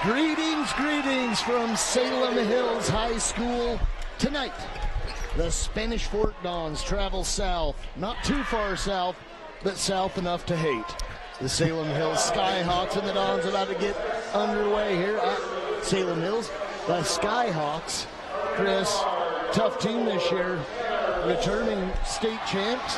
Greetings, greetings from Salem Hills High School. Tonight, the Spanish Fort Dons travel south, not too far south, but south enough to hate. The Salem Hills Skyhawks and the Dons about to get underway here at Salem Hills. The Skyhawks, Chris, tough team this year, returning state champs.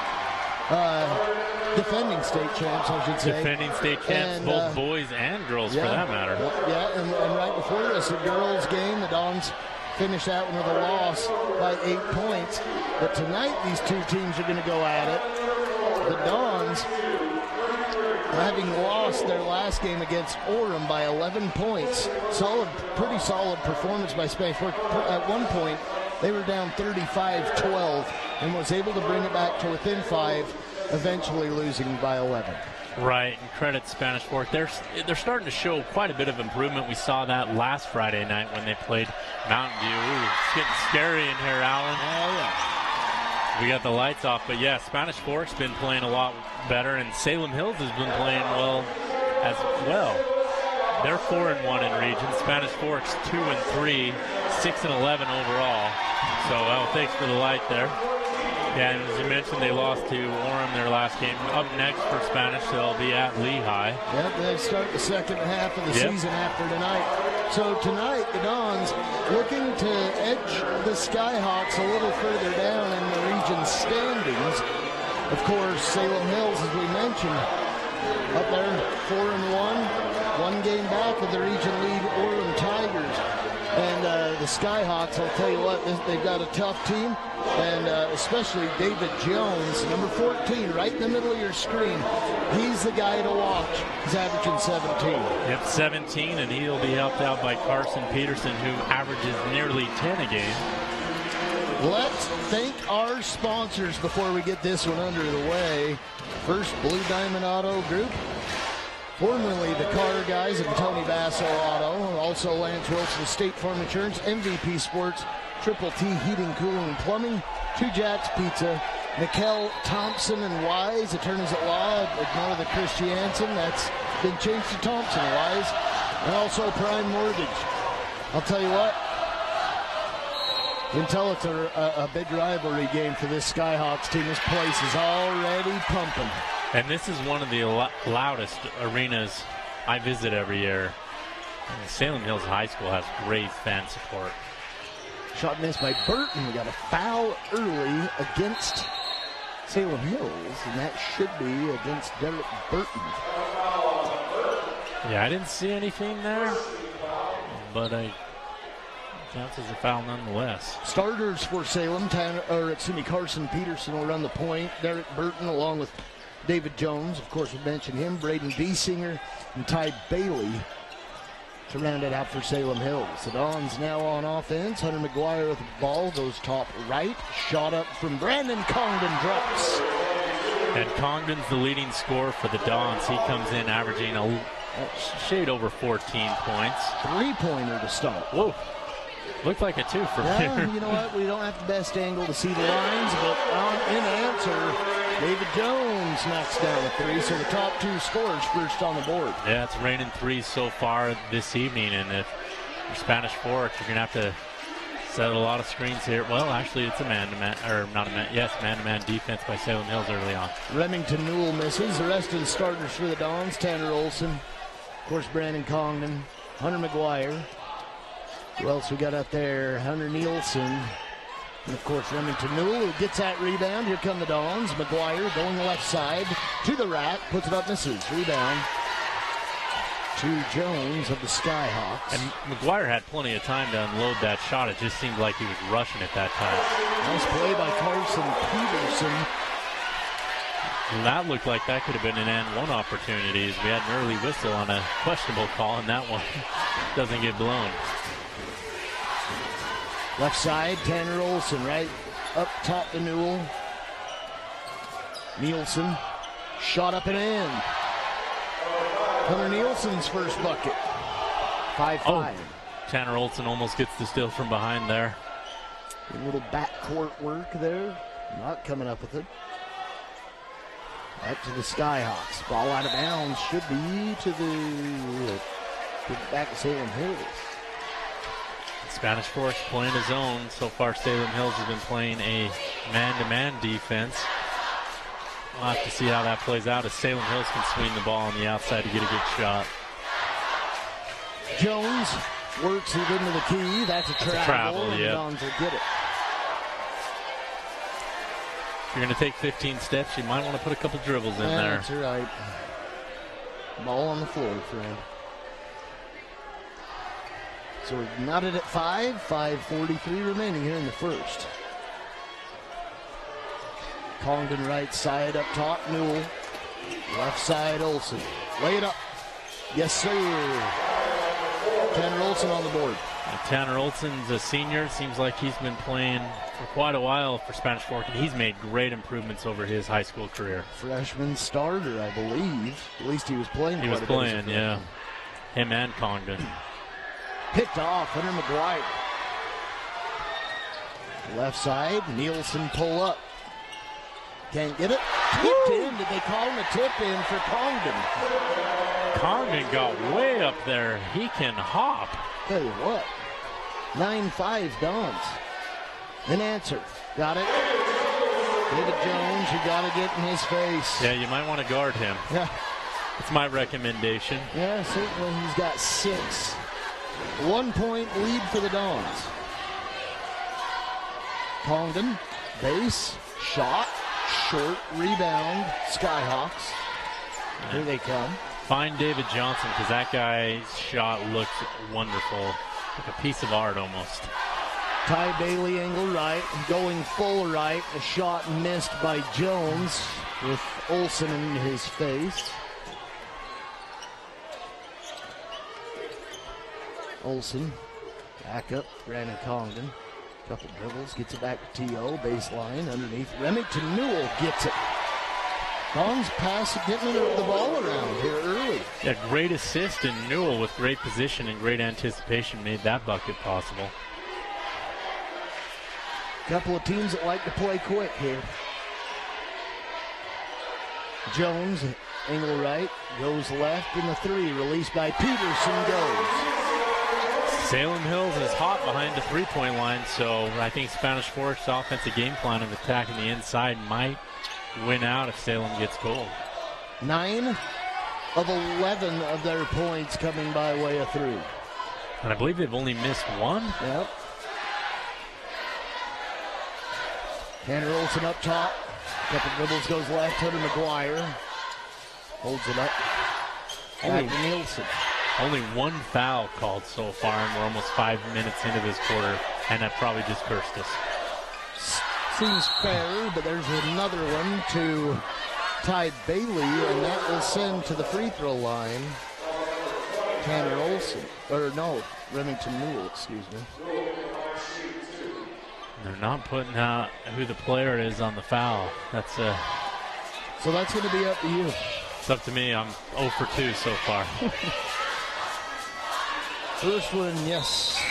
Defending state champs, I should say. Defending state champs, and, both boys and girls, for that matter. Yeah, and right before this, the girls' game, the Dons finished that one with a loss by 8 points. But tonight, these two teams are going to go at it. The Dons, having lost their last game against Orem by 11 points, pretty solid performance by Spanish Fort. At one point, they were down 35-12 and was able to bring it back to within 5, eventually losing by 11. Right, and credit Spanish Fort. They're starting to show quite a bit of improvement. We saw that last Friday night when they played Mountain View. Ooh, it's getting scary in here, Alan. Oh, yeah. We got the lights off, but yeah, Spanish Fork's been playing a lot better, and Salem Hills has been playing well as well. They're 4-1 in region. Spanish Fork's 2-3, 6-11 overall. So, thanks for the light there. Yeah, and as you mentioned, they lost to Orem their last game. Up next for Spanish, they'll be at Lehigh. Yep, they start the second half of the season after tonight. So tonight, the Dons looking to edge the Skyhawks a little further down in the region standings. Of course, Salem Hills, as we mentioned, up there 4-1, one game back of the region lead Orem Tigers. And the Skyhawks, I'll tell you what, they've got a tough team, and especially David Jones, number 14, right in the middle of your screen. He's the guy to watch. He's averaging 17. Yep, 17, and he'll be helped out by Carson Peterson, who averages nearly 10 a game. Let's thank our sponsors before we get this one under the way. First, Blue Diamond Auto Group, formerly the Carter guys and Tony Basso Auto, also Lance Wilson State Farm Insurance, MVP Sports, Triple T Heating, Cooling, and Plumbing, Two Jacks Pizza, Mikkel Thompson and Wise, attorneys at law, ignore the Christiansen, that's been changed to Thompson and Wise, and also Prime Mortgage. I'll tell you what, you can tell it's a big rivalry game for this Skyhawks team. This place is already pumping. And this is one of the loudest arenas I visit every year. And Salem Hills High School has great fan support. Shot missed by Burton. We got a foul early against Salem Hills, and that should be against Derek Burton. Yeah, I didn't see anything there, but counts as a foul nonetheless. Starters for Salem, Carson Peterson will run the point. Derek Burton along with David Jones, of course, we mentioned him, Braden Biesinger, and Ty Bailey to round it out for Salem Hills. The Dons now on offense. Hunter McGuire with the ball, goes top right. Shot up from Brandon Congdon, drops. And Congdon's the leading scorer for the Dons. He comes in averaging a shade over 14 points. Three-pointer to start. Whoa. Looked like a two for me. You know what? We don't have the best angle to see the lines, but in answer, David Jones knocks down a three, so the top two scorers first on the board. Yeah, it's raining threes so far this evening, and if you're Spanish Fork, you're going to have to set a lot of screens here. Well, actually, it's a man-to-man, or not a man, yes, man-to-man defense by Salem Hills early on. Remington Newell misses. The rest of the starters for the Dons, Tanner Olson, of course, Brandon Congdon, Hunter McGuire. Who else we got up there? Hunter Nielsen. And, of course, Remington Newell, who gets that rebound. Here come the Dons. McGuire going left side to the rack. Puts it up, misses. Rebound to Jones of the Skyhawks. And McGuire had plenty of time to unload that shot. It just seemed like he was rushing it that time. Nice play by Carson Peterson. And that looked like that could have been an and one opportunity, as we had an early whistle on a questionable call, and that one doesn't get blown. Left side, Tanner Olson, right up top to Newell. Nielsen, shot up and in. Hunter Nielsen's first bucket. 5-5. Oh, Tanner Olson almost gets the steal from behind there. A little backcourt work there. Not coming up with it. Back to the Skyhawks. Ball out of bounds. Should be to the Get it back to Salem Hills. Spanish Forks playing his own. So far, Salem Hills has been playing a man-to-man defense. We'll have to see how that plays out as Salem Hills can swing the ball on the outside to get a good shot. Jones works it into the key. That's a travel. Yeah. Dons will get it. If you're going to take 15 steps, you might want to put a couple dribbles in there. That's right. Ball on the floor, friend. So we're knotted at 5:43 remaining here in the first. Congdon right side up top, Newell. Left side, Olson. Lay it up. Yes, sir. Tanner Olson on the board. Tanner Olson's a senior. Seems like he's been playing for quite a while for Spanish Fork, and he's made great improvements over his high school career. Freshman starter, I believe. At least he was playing. He was playing, yeah. Him and Congdon. Picked off, Hunter McGuire. Left side, Nielsen pull up. Can't get it. Tipped in. Did they call him a tip in for Congdon? Congdon got way up there. He can hop. Tell you what. 9-5 Dons. An answer. Got it. David Jones, you got to get in his face. Yeah, you might want to guard him. Yeah. That's my recommendation. Yeah, certainly he's got 6. 1 point lead for the Dons. Congdon, base, shot, short, rebound, Skyhawks. Here they come. Find David Johnson, because that guy's shot looks wonderful. Like a piece of art almost. Ty Bailey angle right, going full right. A shot missed by Jones with Olson in his face. Olson, back up, Brandon Congdon. Couple dribbles, gets it back to T.O., baseline, underneath. Remington Newell gets it. Dons pass, getting the ball around here early. Yeah, great assist, and Newell with great position and great anticipation made that bucket possible. Couple of teams that like to play quick here. Jones, angle right, goes left in the 3, released by Peterson, goes. Salem Hills is hot behind the three-point line, so I think Spanish Fork's offensive game plan of attacking the inside might win out if Salem gets cold. 9 of 11 of their points coming by way of 3. And I believe they've only missed 1. Yep. Tanner Olson up top. Couple dribbles goes left. Hunter McGuire holds it up. Back to Nielsen. Only 1 foul called so far, and we're almost 5 minutes into this quarter, and that probably just cursed us. Seems fair, but there's another one to Ty Bailey, and that will send to the free throw line Tanner Olson. Or no, Remington Newell, excuse me. They're not putting out who the player is on the foul. That's So that's going to be up to you. It's up to me. I'm 0 for 2 so far. First one, yes.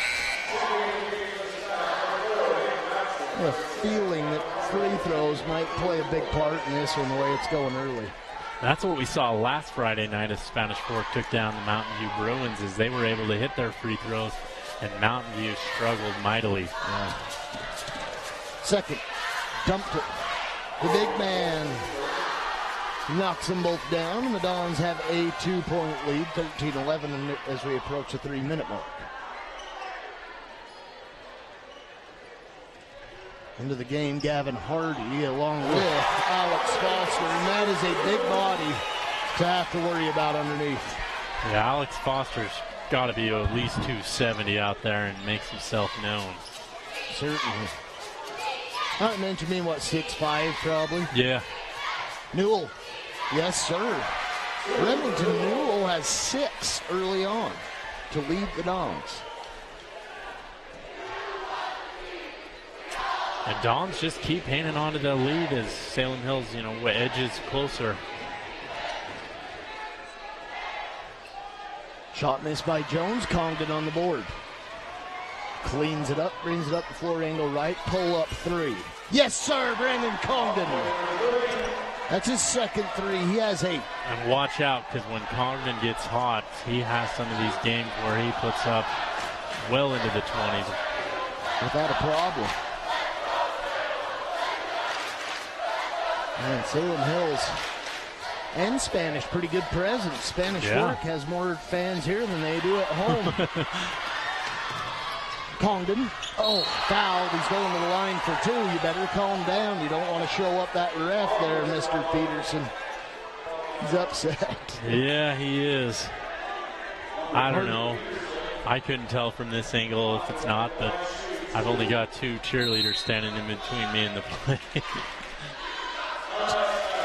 I have a feeling that free throws might play a big part in this one, the way it's going early. That's what we saw last Friday night as Spanish Fork took down the Mountain View Bruins, is they were able to hit their free throws, and Mountain View struggled mightily. Yeah. Second, dumped it. The big man knocks them both down, and the Dons have a 2-point lead, 13-11 as we approach the 3-minute mark. Into the game, Gavin Hardy along with Alex Foster, and that is a big body to have to worry about underneath. Yeah, Alex Foster's got to be at least 270 out there and makes himself known. Certainly. Not meant to mean, what, 6'5", probably? Yeah. Newell. Yes, sir. Remington Newell has 6 early on to lead the Dons. And Dons just keep hanging on to the lead as Salem Hills, edges closer. Shot missed by Jones. Congdon on the board. Cleans it up, brings it up the floor angle right. Pull up 3. Yes, sir, Brandon Congdon. That's his second three. He has 8. And watch out, because when Congdon gets hot, he has some of these games where he puts up well into the 20s. Without a problem. And Salem Hills and Spanish, pretty good presence. Spanish Fork has more fans here than they do at home. Congdon, fouled. He's going to the line for 2. You better calm down. You don't want to show up that ref there, Mr. Peterson. He's upset. Yeah, he is. I don't know. I couldn't tell from this angle if it's not, but I've only got 2 cheerleaders standing in between me and the play.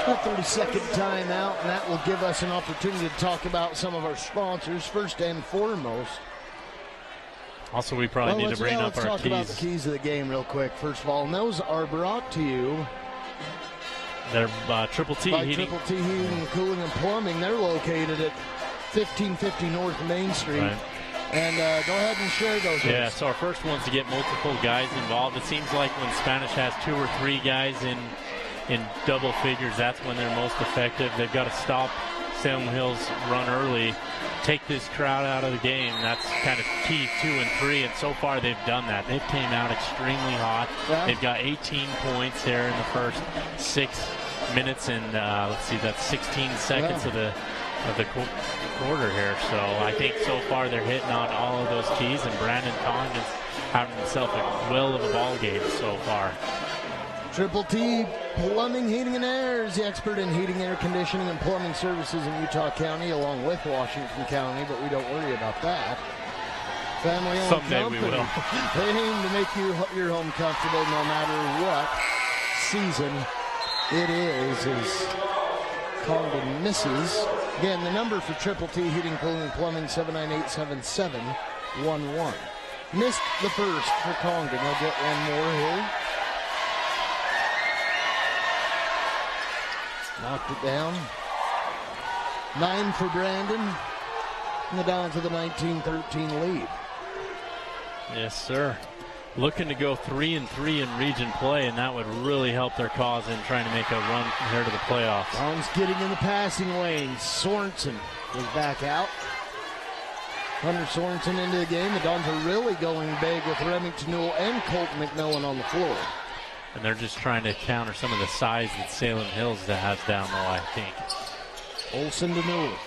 A 30-second timeout, and that will give us an opportunity to talk about some of our sponsors, first and foremost. Also, we probably need to bring up our keys. Let's talk about the keys of the game real quick, first of all. And those are brought to you. They're Triple T by Heating. Triple T Heating, Cooling, and Plumbing. They're located at 1550 North Main Street. Right. And go ahead and share those. Yeah, so our first one's to get multiple guys involved. It seems like when Spanish has 2 or 3 guys in double figures, that's when they're most effective. They've got to stop Salem Hills run early, take this crowd out of the game. That's kind of key 2 and 3, and so far they've done that. They've came out extremely hot. Yeah. They've got 18 points here in the first 6 minutes, and let's see, that's 16 seconds of the quarter here. So I think so far they're hitting on all of those keys, and Brandon Congdon's having himself a well of a ball game so far. Triple T Plumbing, Heating, and Air is the expert in heating, air conditioning, and plumbing services in Utah County, along with Washington County, but we don't worry about that. Family-owned Someday company. we will. They aim to make your home comfortable no matter what season it is, as Congdon misses. Again, the number for Triple T Heating, Cooling, and Plumbing, 798-7711. Missed the first for Congdon. They'll get one more here. Knocked it down. 9 for Brandon. And the Dons with a 19-13 lead. Yes, sir. Looking to go 3 and 3 in region play, and that would really help their cause in trying to make a run here to the playoffs. Dons getting in the passing lane. Sorensen is back out. Hunter Sorensen into the game. The Dons are really going big with Remington Newell and Colt McMillan on the floor. And they're just trying to counter some of the size that Salem Hills has down low, I think. Olsen to Newell.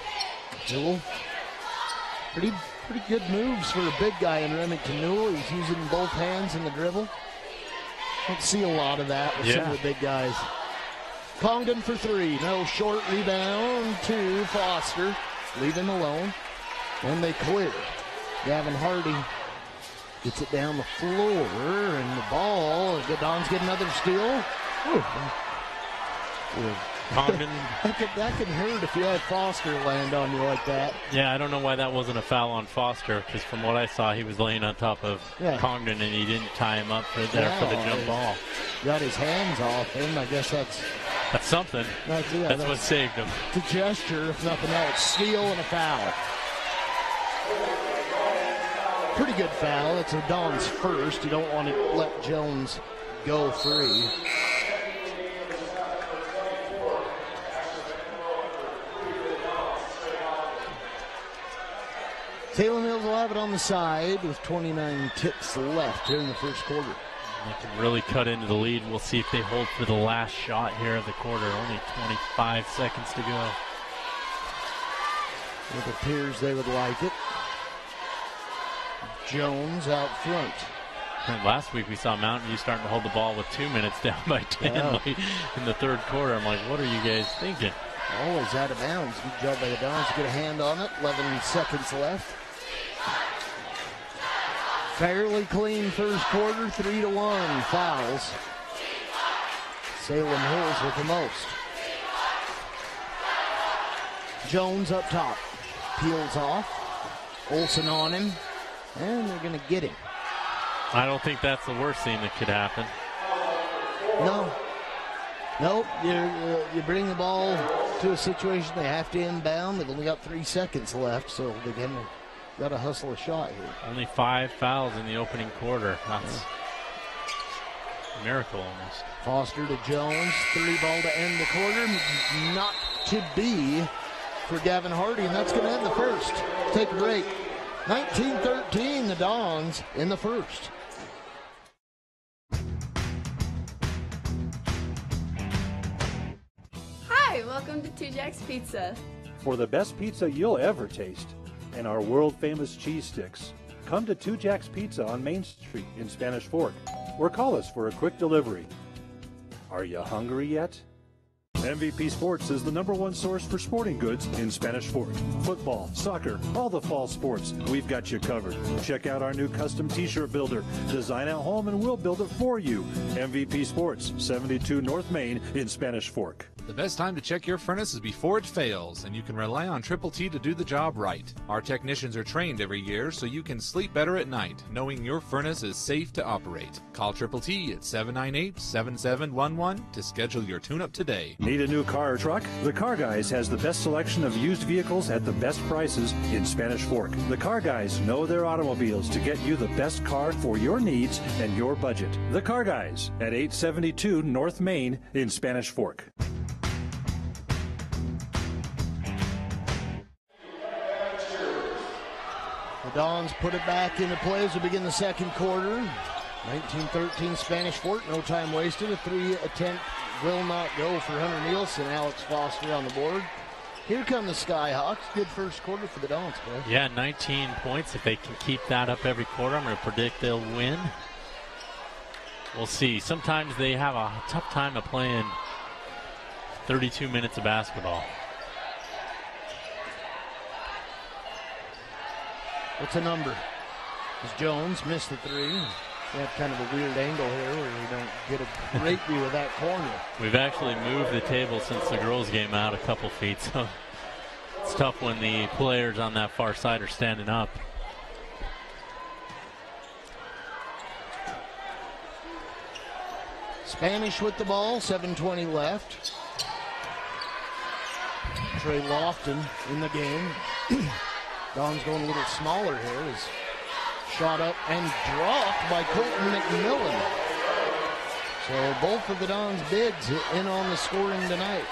Newell. Pretty good moves for a big guy in Remington Newell. He's using both hands in the dribble. Don't see a lot of that with some of the big guys. Congdon for 3. No, short rebound to Foster. Leave him alone. And they clear. Gavin Hardy gets it down the floor, and the ball. The Dons get another steal. Congdon. that could hurt if you had Foster land on you like that. Yeah, I don't know why that wasn't a foul on Foster, because from what I saw, he was laying on top of Congdon, and he didn't tie him up for the jump ball. Got his hands off him. I guess that's something. That's what saved him. The gesture, if nothing else. Steal and a foul. Pretty good foul. It's a Don's first. You don't want to let Jones go free. Salem Hills will have it on the side with 29 ticks left here in the first quarter. They can really cut into the lead. We'll see if they hold for the last shot here of the quarter. Only 25 seconds to go. It appears they would like it. Jones out front. And last week we saw Mountain View starting to hold the ball with 2 minutes down by 10 late in the third quarter. I'm like, what are you guys thinking? Always out of bounds. Good job by the Dons to get a hand on it. 11 seconds left. Fairly clean first quarter, 3-1 fouls. Salem Hills with the most. Jones up top. Peels off. Olsen on him. And they're going to get him. I don't think that's the worst thing that could happen. No. Nope. You bring the ball to a situation they have to inbound. They've only got 3 seconds left, so they got to hustle a shot here. Only 5 fouls in the opening quarter. Miracle almost. Foster to Jones, 3 ball to end the quarter. Not to be for Gavin Hardy, and that's going to end the first. Take a break. 19-13, the Dons in the first. Hi, welcome to 2 Jack's Pizza. For the best pizza you'll ever taste and our world-famous cheese sticks, come to 2 Jack's Pizza on Main Street in Spanish Fork, or call us for a quick delivery. Are you hungry yet? MVP Sports is the #1 source for sporting goods in Spanish Fork. Football, soccer, all the fall sports, we've got you covered. Check out our new custom t-shirt builder. Design at home and we'll build it for you. MVP Sports, 72 North Main in Spanish Fork. The best time to check your furnace is before it fails, and you can rely on Triple T to do the job right. Our technicians are trained every year so you can sleep better at night, knowing your furnace is safe to operate. Call Triple T at 798-7711 to schedule your tune-up today. Need a new car or truck? The Car Guys has the best selection of used vehicles at the best prices in Spanish Fork. The Car Guys know their automobiles to get you the best car for your needs and your budget. The Car Guys at 872 North Main in Spanish Fork. The Dons put it back into play as we begin the second quarter. 19-13 Spanish Fork, no time wasted. A 3 attempt will not go for Hunter Nielsen. Alex Foster on the board. Here come the Skyhawks. Good first quarter for the Dons, Clay. Yeah, 19 points. If they can keep that up every quarter, I'm going to predict they'll win. We'll see. Sometimes they have a tough time of playing 32 minutes of basketball. What's the number? As Jones missed the 3. We have kind of a weird angle here where we don't get a great view of that corner. We've actually moved the table since the girls' game out a couple feet, so it's tough when the players on that far side are standing up. Spanish with the ball, 7:20 left. Trey Lofton in the game. Don's going a little smaller here. Is shot up and dropped by Colton McMillan. So both of the Don's bigs in on the scoring tonight.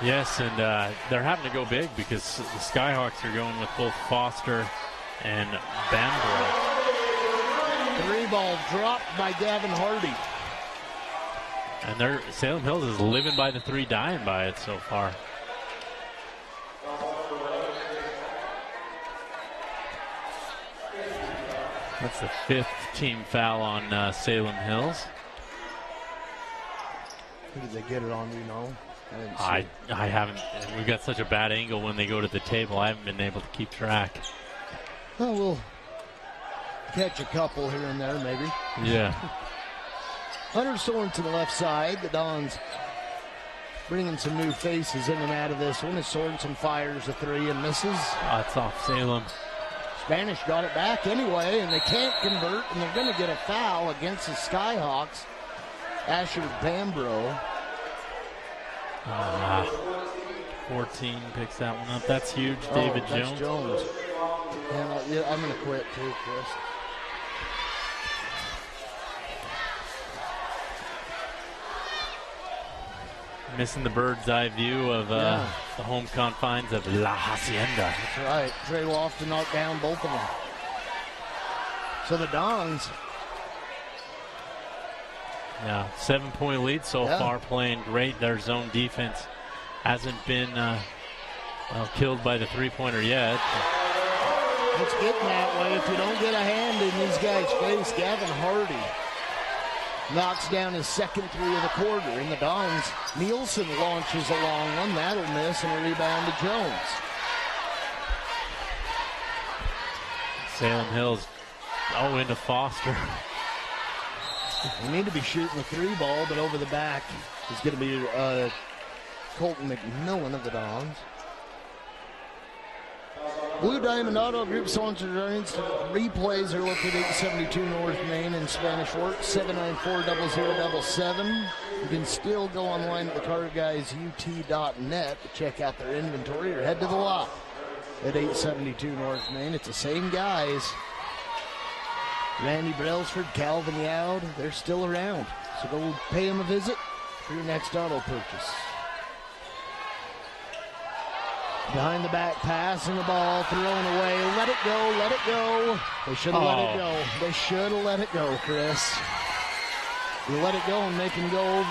Yes, and they're having to go big because the Skyhawks are going with both Foster and Bambro. 3 ball dropped by Gavin Hardy. And Salem Hills is living by the 3, dying by it so far. That's the 5th team foul on Salem Hills. Who did they get it on, do you know? I haven't. We've got such a bad angle when they go to the table. I haven't been able to keep track. Well, we'll catch a couple here and there, maybe. Yeah. Hunter Sorensen left side. The Dons bringing some new faces in and out of this one as Sorensen fires a 3 and misses. It's off Salem. Spanish got it back anyway, and they can't convert, and they're going to get a foul against the Skyhawks. Asher Bambro. 14 picks that one up. That's huge. Oh, David that's Jones. And I'm going to quit too, Chris. Missing the bird's eye view of the home confines of La Hacienda. That's right. Trey Lofton knocked down both of them. So the Dons. Yeah, 7-point lead so far, playing great. Their zone defense hasn't been killed by the 3-pointer yet. It's getting that way. If you don't get a hand in these guys' face, Gavin Hardy knocks down his second 3 of the quarter. In the Dons, Nielsen launches a long one. That'll miss, and a rebound to Jones. Salem Hills, into Foster. We need to be shooting the 3 ball, but over the back is going to be Colton McMillan of the Dons. Blue Diamond Auto Group sponsors our instant replays. Are located at 872 North Main in Spanish Fork, 794-0077. You can still go online at thecarguysut.net to check out their inventory or head to the lot at 872 North Main. It's the same guys Randy Brailsford, Calvin Yowd, they're still around. So go pay them a visit for your next auto purchase. Behind the back pass and the ball thrown away. Let it go, let it go. They should have let it go. They should have let it go, Chris. You let it go and make him go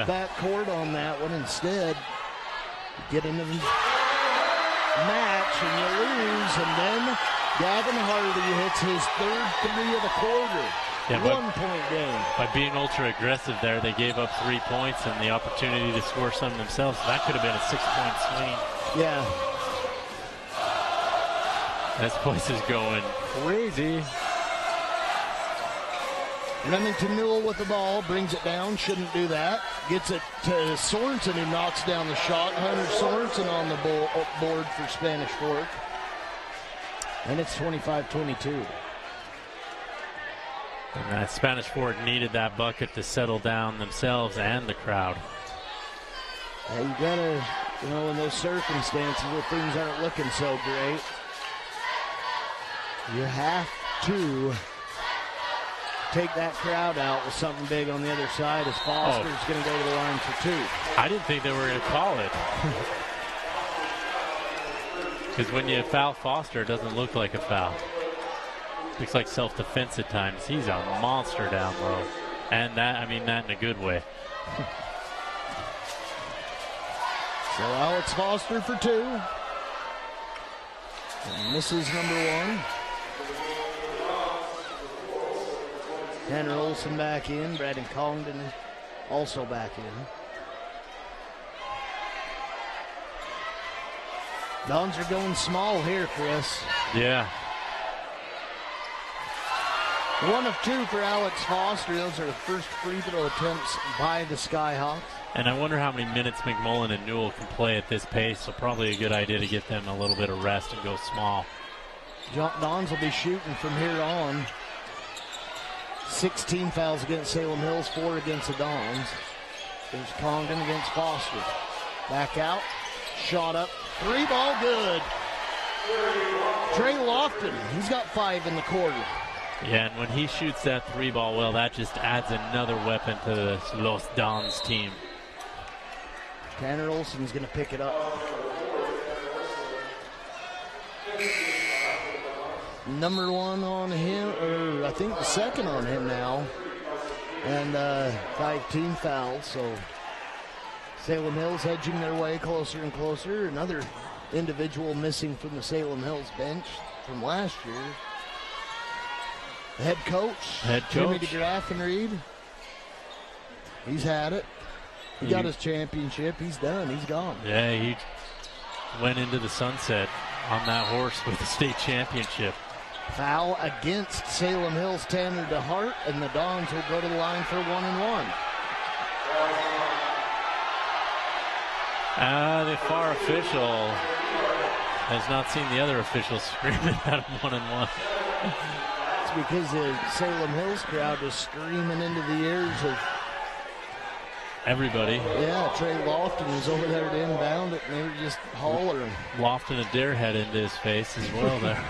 back court on that one instead. Get into the match and you lose, and then Gavin Hardy hits his third three of the quarter. Yeah, 1 point game. By being ultra aggressive there, they gave up 3 points and the opportunity to score some themselves. That could have been a 6-point swing. Yeah. This place is going crazy. Remington Newell with the ball, brings it down, shouldn't do that. Gets it to Sorensen, who knocks down the shot. Hunter Sorensen on the board for Spanish Fork. And it's 25-22. And Spanish Fork needed that bucket to settle down themselves and the crowd. Yeah, you gotta, in those circumstances where things aren't looking so great, you have to take that crowd out with something big on the other side, as Foster's going to go to the line for 2. I didn't think they were going to call it. Because when you foul Foster, it doesn't look like a foul. Looks like self-defense at times. He's a monster down low. And that in a good way. So Alex Foster for 2. And misses number 1. Tanner Olson back in. Braden Congdon also back in. Dons are going small here, Chris. Yeah. 1 of 2 for Alex Foster. Those are the first free throw attempts by the Skyhawks. And I wonder how many minutes McMullen and Newell can play at this pace, so probably a good idea to get them a little bit of rest and go small. Dons will be shooting from here on. 16 fouls against Salem Hills, 4 against the Dons. There's Congdon against Foster. Back out, shot up, 3 ball good. Trey Lofton, he's got 5 in the quarter. Yeah, and when he shoots that 3 ball well, that just adds another weapon to the Los Dons team. Tanner Olson's going to pick it up. Number 1 on him, or I think the second on him now. And 5 team fouls, so Salem Hills edging their way closer and closer. Another individual missing from the Salem Hills bench from last year. The head coach, Jimmy DeGraff and Reed. He's had it. He got his championship. He's done. He's gone. Yeah, he went into the sunset on that horse with the state championship. Foul against Salem Hills, Tanner DeHart, and the Dons will go to the line for 1-1. The FAR official has not seen the other officials screaming at him 1-1. It's because the Salem Hills crowd was screaming into the ears of everybody. Yeah, Trey Lofton was over there to inbound it, and they were just hollering. Lofton a dare head into his face as well there.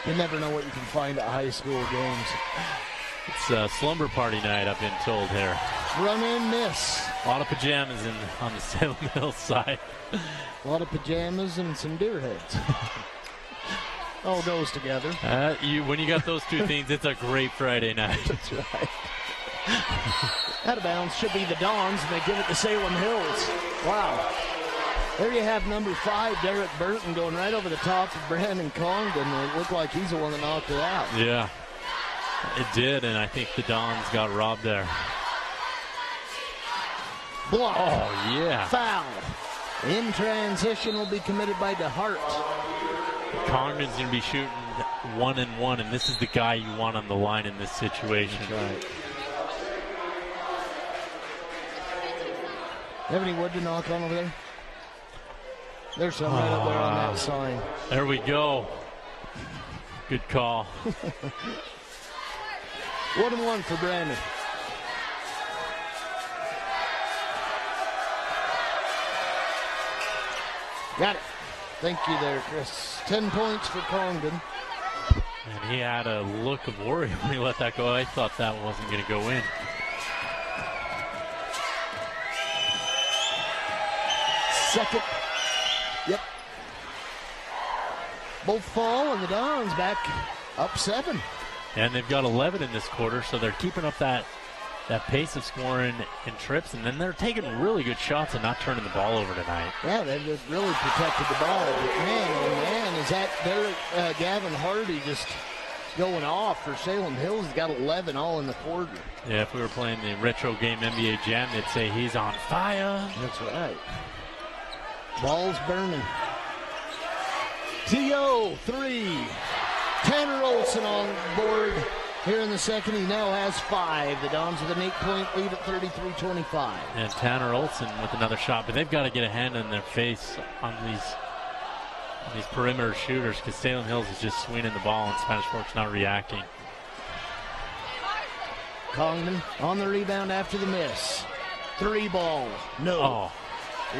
You never know what you can find at high school games. It's a slumber party night, I've been told here. Run and miss. A lot of pajamas on the Salem Hills side. A lot of pajamas and some deer heads. All goes together. When you got those 2 things, it's a great Friday night. That's right. Out of bounds should be the Dons, and they give it to Salem Hills. Wow. There you have number 5, Derek Burton, going right over the top of Brandon Congdon. It looked like he's the one that knocked it out. Yeah, it did, and I think the Dons got robbed there. Block. Oh, yeah. Foul. In transition will be committed by DeHart. Congdon's going to be shooting 1-1, and this is the guy you want on the line in this situation. That's right. Have any wood to knock on over there? There's some right up there on that sign. There we go. Good call. 1-1 for Brandon. Got it. Thank you there, Chris. 10 points for Congdon. And he had a look of worry when he let that go. I thought that wasn't going to go in. Second. Yep. Both fall, and the Dons back up 7. And they've got 11 in this quarter, so they're keeping up that pace of scoring in trips, and then they're taking really good shots and not turning the ball over tonight. Yeah, they've just really protected the ball. But man, oh man, is that there? Gavin Hardy just going off for Salem Hills. He's got 11 all in the quarter. Yeah, if we were playing the retro game NBA Jam, they'd say he's on fire. That's right. Ball's burning. T.O. 3. Tanner Olson on board here in the second. He now has 5. The Dons with an 8-point lead at 33-25. And Tanner Olson with another shot, but they've got to get a hand in their face on these perimeter shooters because Salem Hills is just swinging the ball and Spanish Fork's not reacting. Congdon on the rebound after the miss. 3 ball. No. Oh.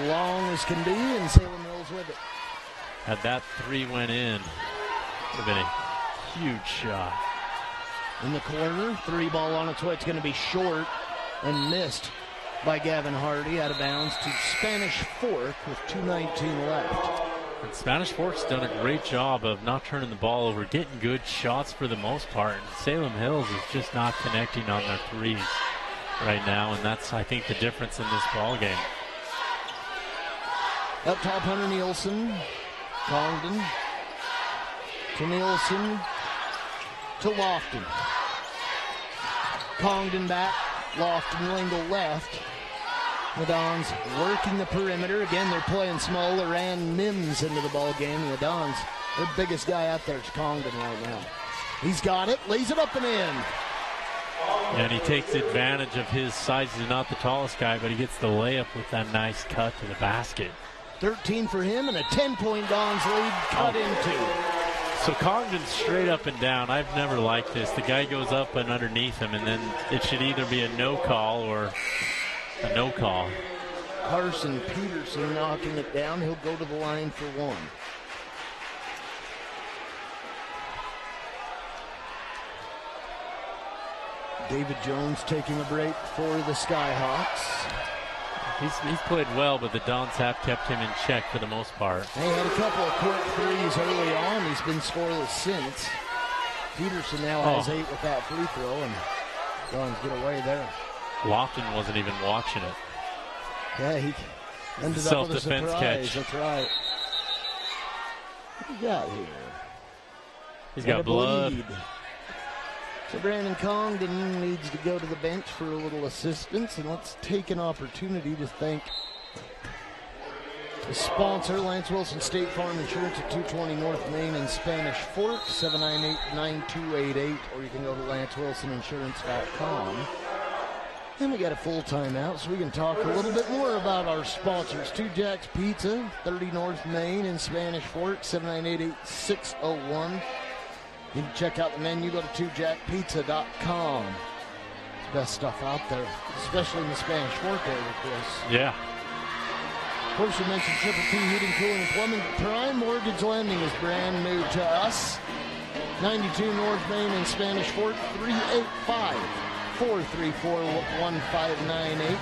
Long as can be, and Salem Hills with it. Had that 3 went in, would have been a huge shot. In the corner, 3 ball on its way. It's going to be short and missed by Gavin Hardy, out of bounds to Spanish Fork with 2:19 left. And Spanish Fork's done a great job of not turning the ball over, getting good shots for the most part. And Salem Hills is just not connecting on their threes right now, and that's, I think, the difference in this ball game. Up top, Hunter Nielsen. Congdon to Nielsen to Lofton. Congdon back. Lofton Lingle left. The Dons working the perimeter. Again, they're playing small. Loran Mims into the ball game. And the Dons, their biggest guy out there is Congdon right now. He's got it. Lays it up and in. And he takes advantage of his size. He's not the tallest guy, but he gets the layup with that nice cut to the basket. 13 for him and a 10-point Dons lead cut into. So Congdon's straight up and down. I've never liked this. The guy goes up and underneath him, and then it should either be a no call or a no call. Carson Peterson knocking it down. He'll go to the line for 1. David Jones taking a break for the Skyhawks. He's played well, but the Dons have kept him in check for the most part. He had a couple of quick threes early on. He's been scoreless since. Peterson now has 8 with that free throw, and Dons get away there. Lofton wasn't even watching it. Yeah, he ended up with a Self-defense surprise. catch. That's right. What do you got here? He's got blood. Bleed. So Brandon Congdon needs to go to the bench for a little assistance, and let's take an opportunity to thank the sponsor, Lance Wilson State Farm Insurance at 220 North Main in Spanish Fork, 798-9288, or you can go to lancewilsoninsurance.com. And we got a full timeout, so we can talk a little bit more about our sponsors. 2 Jack's Pizza, 30 North Main in Spanish Fork, 798-8601. You can check out the menu, go to 2jackpizza.com. It's the best stuff out there, especially in the Spanish Fork area, Chris. Yeah. Of course, you mentioned Triple T Heating, Cooling, and Plumbing. Prime Mortgage Lending is brand new to us. 92 North Main in Spanish Fork, 385-434-1598.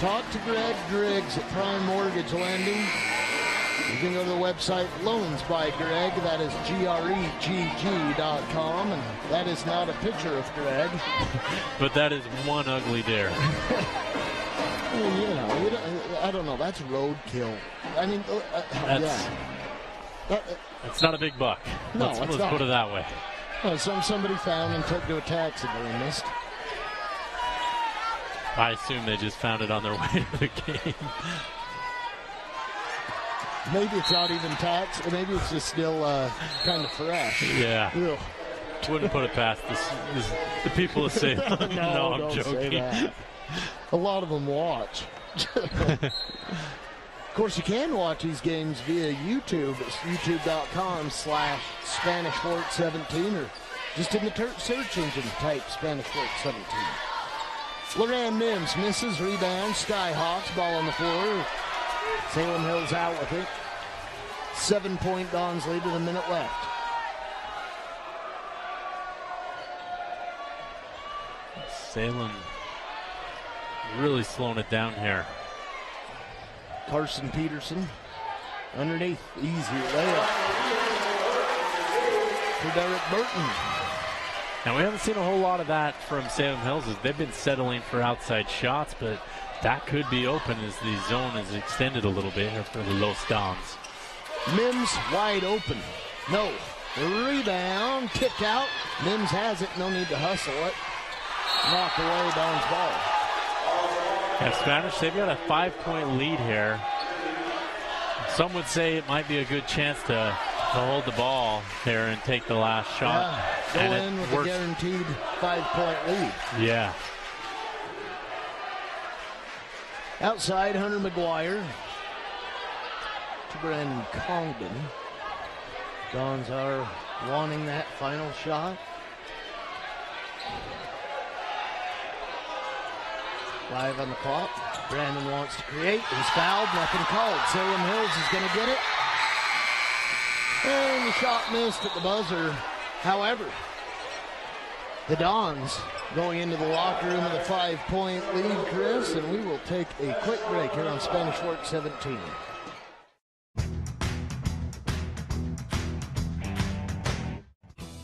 Talk to Greg Griggs at Prime Mortgage Lending. You can go to the website Loans by Greg. That is GREGG.com, and that is not a picture of Greg. But that is one ugly dare. I mean, you know, I don't know. That's roadkill. I mean, It's not a big buck. No, let's not. put it that way. Somebody found and took to a taxidermist. I assume they just found it on their way to the game. Maybe it's not even tax, or maybe it's just still kind of fresh. Yeah. Ugh. Wouldn't put it past the people of Salem. No, I'm don't joking. say that. A lot of them watch. Of course, you can watch these games via YouTube. It's youtube.com/Spanish Fork 17, or just in the search engine type Spanish Fork 17. Loran Mims misses, rebound, Skyhawks, ball on the floor. Salem Hills out with it. 7-point Dons lead with a minute left. Salem really slowing it down here. Carson Peterson underneath, easy layup for Derek Burton. Now, we haven't seen a whole lot of that from Salem Hills as they've been settling for outside shots, but that could be open as the zone is extended a little bit here for the Los Dons. Mims wide open. No. Rebound, kick out. Mims has it, no need to hustle it. Knocked away, Don's ball. Yeah, Spanish, they've got a 5-point lead here. Some would say it might be a good chance to hold the ball here and take the last shot. Yeah, go in with a guaranteed 5-point lead. Yeah. Outside, Hunter McGuire to Brandon Congdon. Dons are wanting that final shot. 5 on the clock. Brandon wants to create. He's fouled. Nothing called. Salem Hills is going to get it. And the shot missed at the buzzer. However, the Dons going into the locker room with a 5-point lead, Chris, and we will take a quick break here on Spanish Fork 17.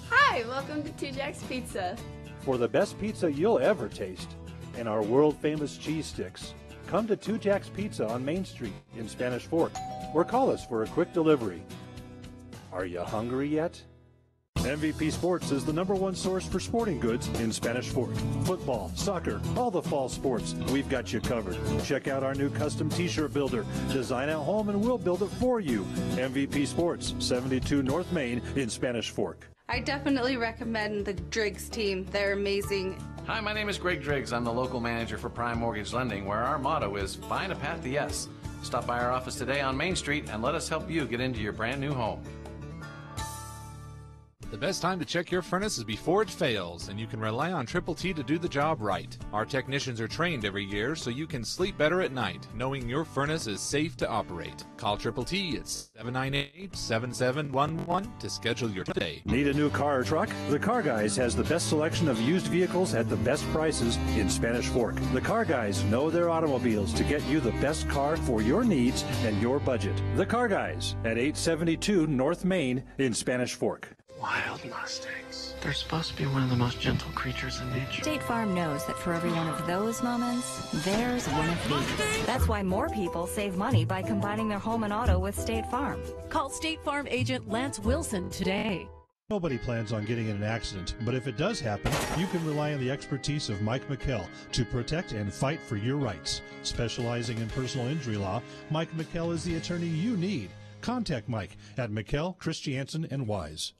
Hi, welcome to Two Jacks Pizza. For the best pizza you'll ever taste and our world-famous cheese sticks, come to Two Jacks Pizza on Main Street in Spanish Fork or call us for a quick delivery. Are you hungry yet? MVP Sports is the #1 source for sporting goods in Spanish Fork. Football, soccer, all the fall sports, we've got you covered. Check out our new custom t-shirt builder. Design at home and we'll build it for you. MVP Sports, 72 North Main in Spanish Fork. I definitely recommend the Driggs team. They're amazing. Hi, my name is Greg Driggs. I'm the local manager for Prime Mortgage Lending, where our motto is find a path to yes. Stop by our office today on Main Street and let us help you get into your brand new home. The best time to check your furnace is before it fails, and you can rely on Triple T to do the job right. Our technicians are trained every year so you can sleep better at night, knowing your furnace is safe to operate. Call Triple T at 798-7711 to schedule your day. Need a new car or truck? The Car Guys has the best selection of used vehicles at the best prices in Spanish Fork. The Car Guys know their automobiles to get you the best car for your needs and your budget. The Car Guys at 872 North Main in Spanish Fork. Wild Mustangs. They're supposed to be one of the most gentle creatures in nature. State Farm knows that for every one of those moments, there's one of these. That's why more people save money by combining their home and auto with State Farm. Call State Farm agent Lance Wilson today. Nobody plans on getting in an accident, but if it does happen, you can rely on the expertise of Mike McKell to protect and fight for your rights. Specializing in personal injury law, Mike McKell is the attorney you need. Contact Mike at McKell, Christiansen, and Wise.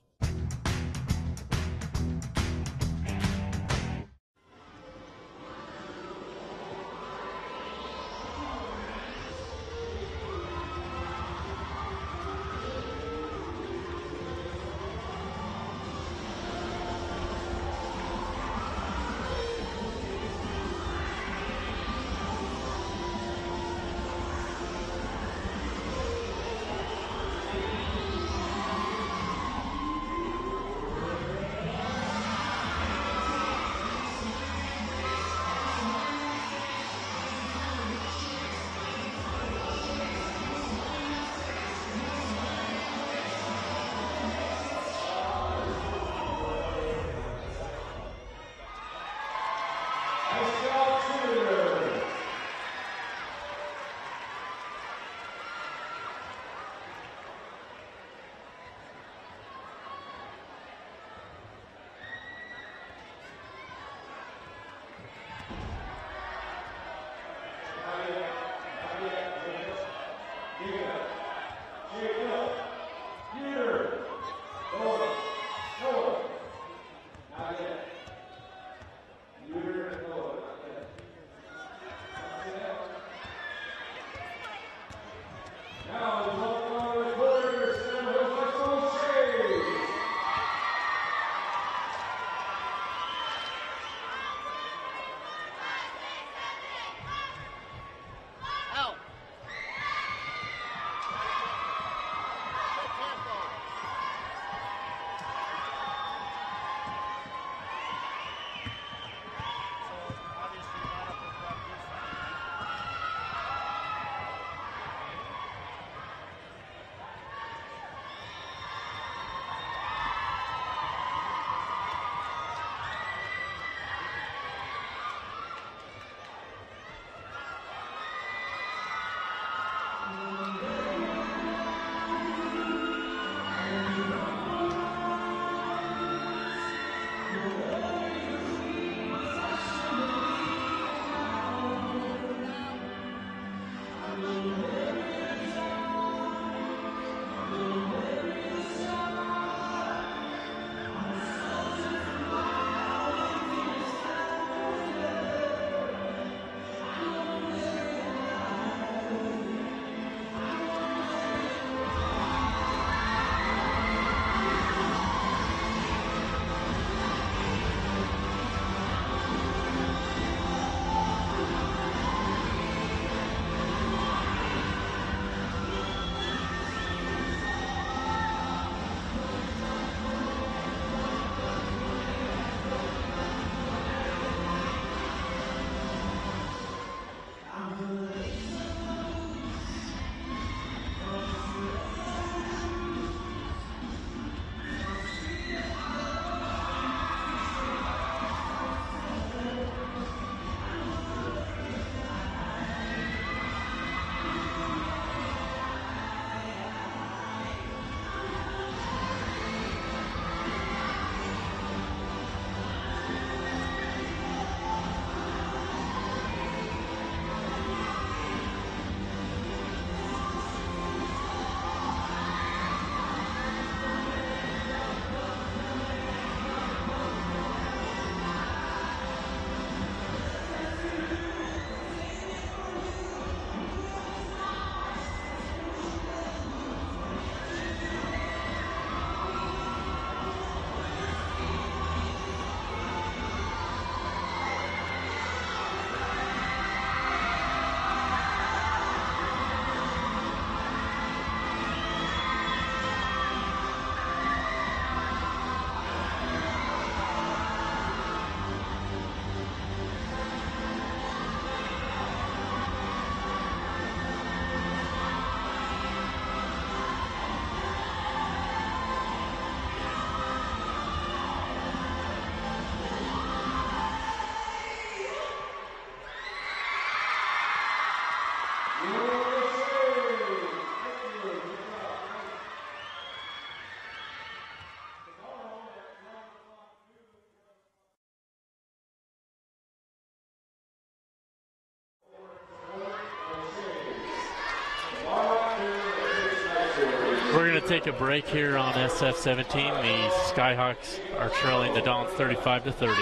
take a break here on SF-17. The Skyhawks are trailing the Dons 35-30.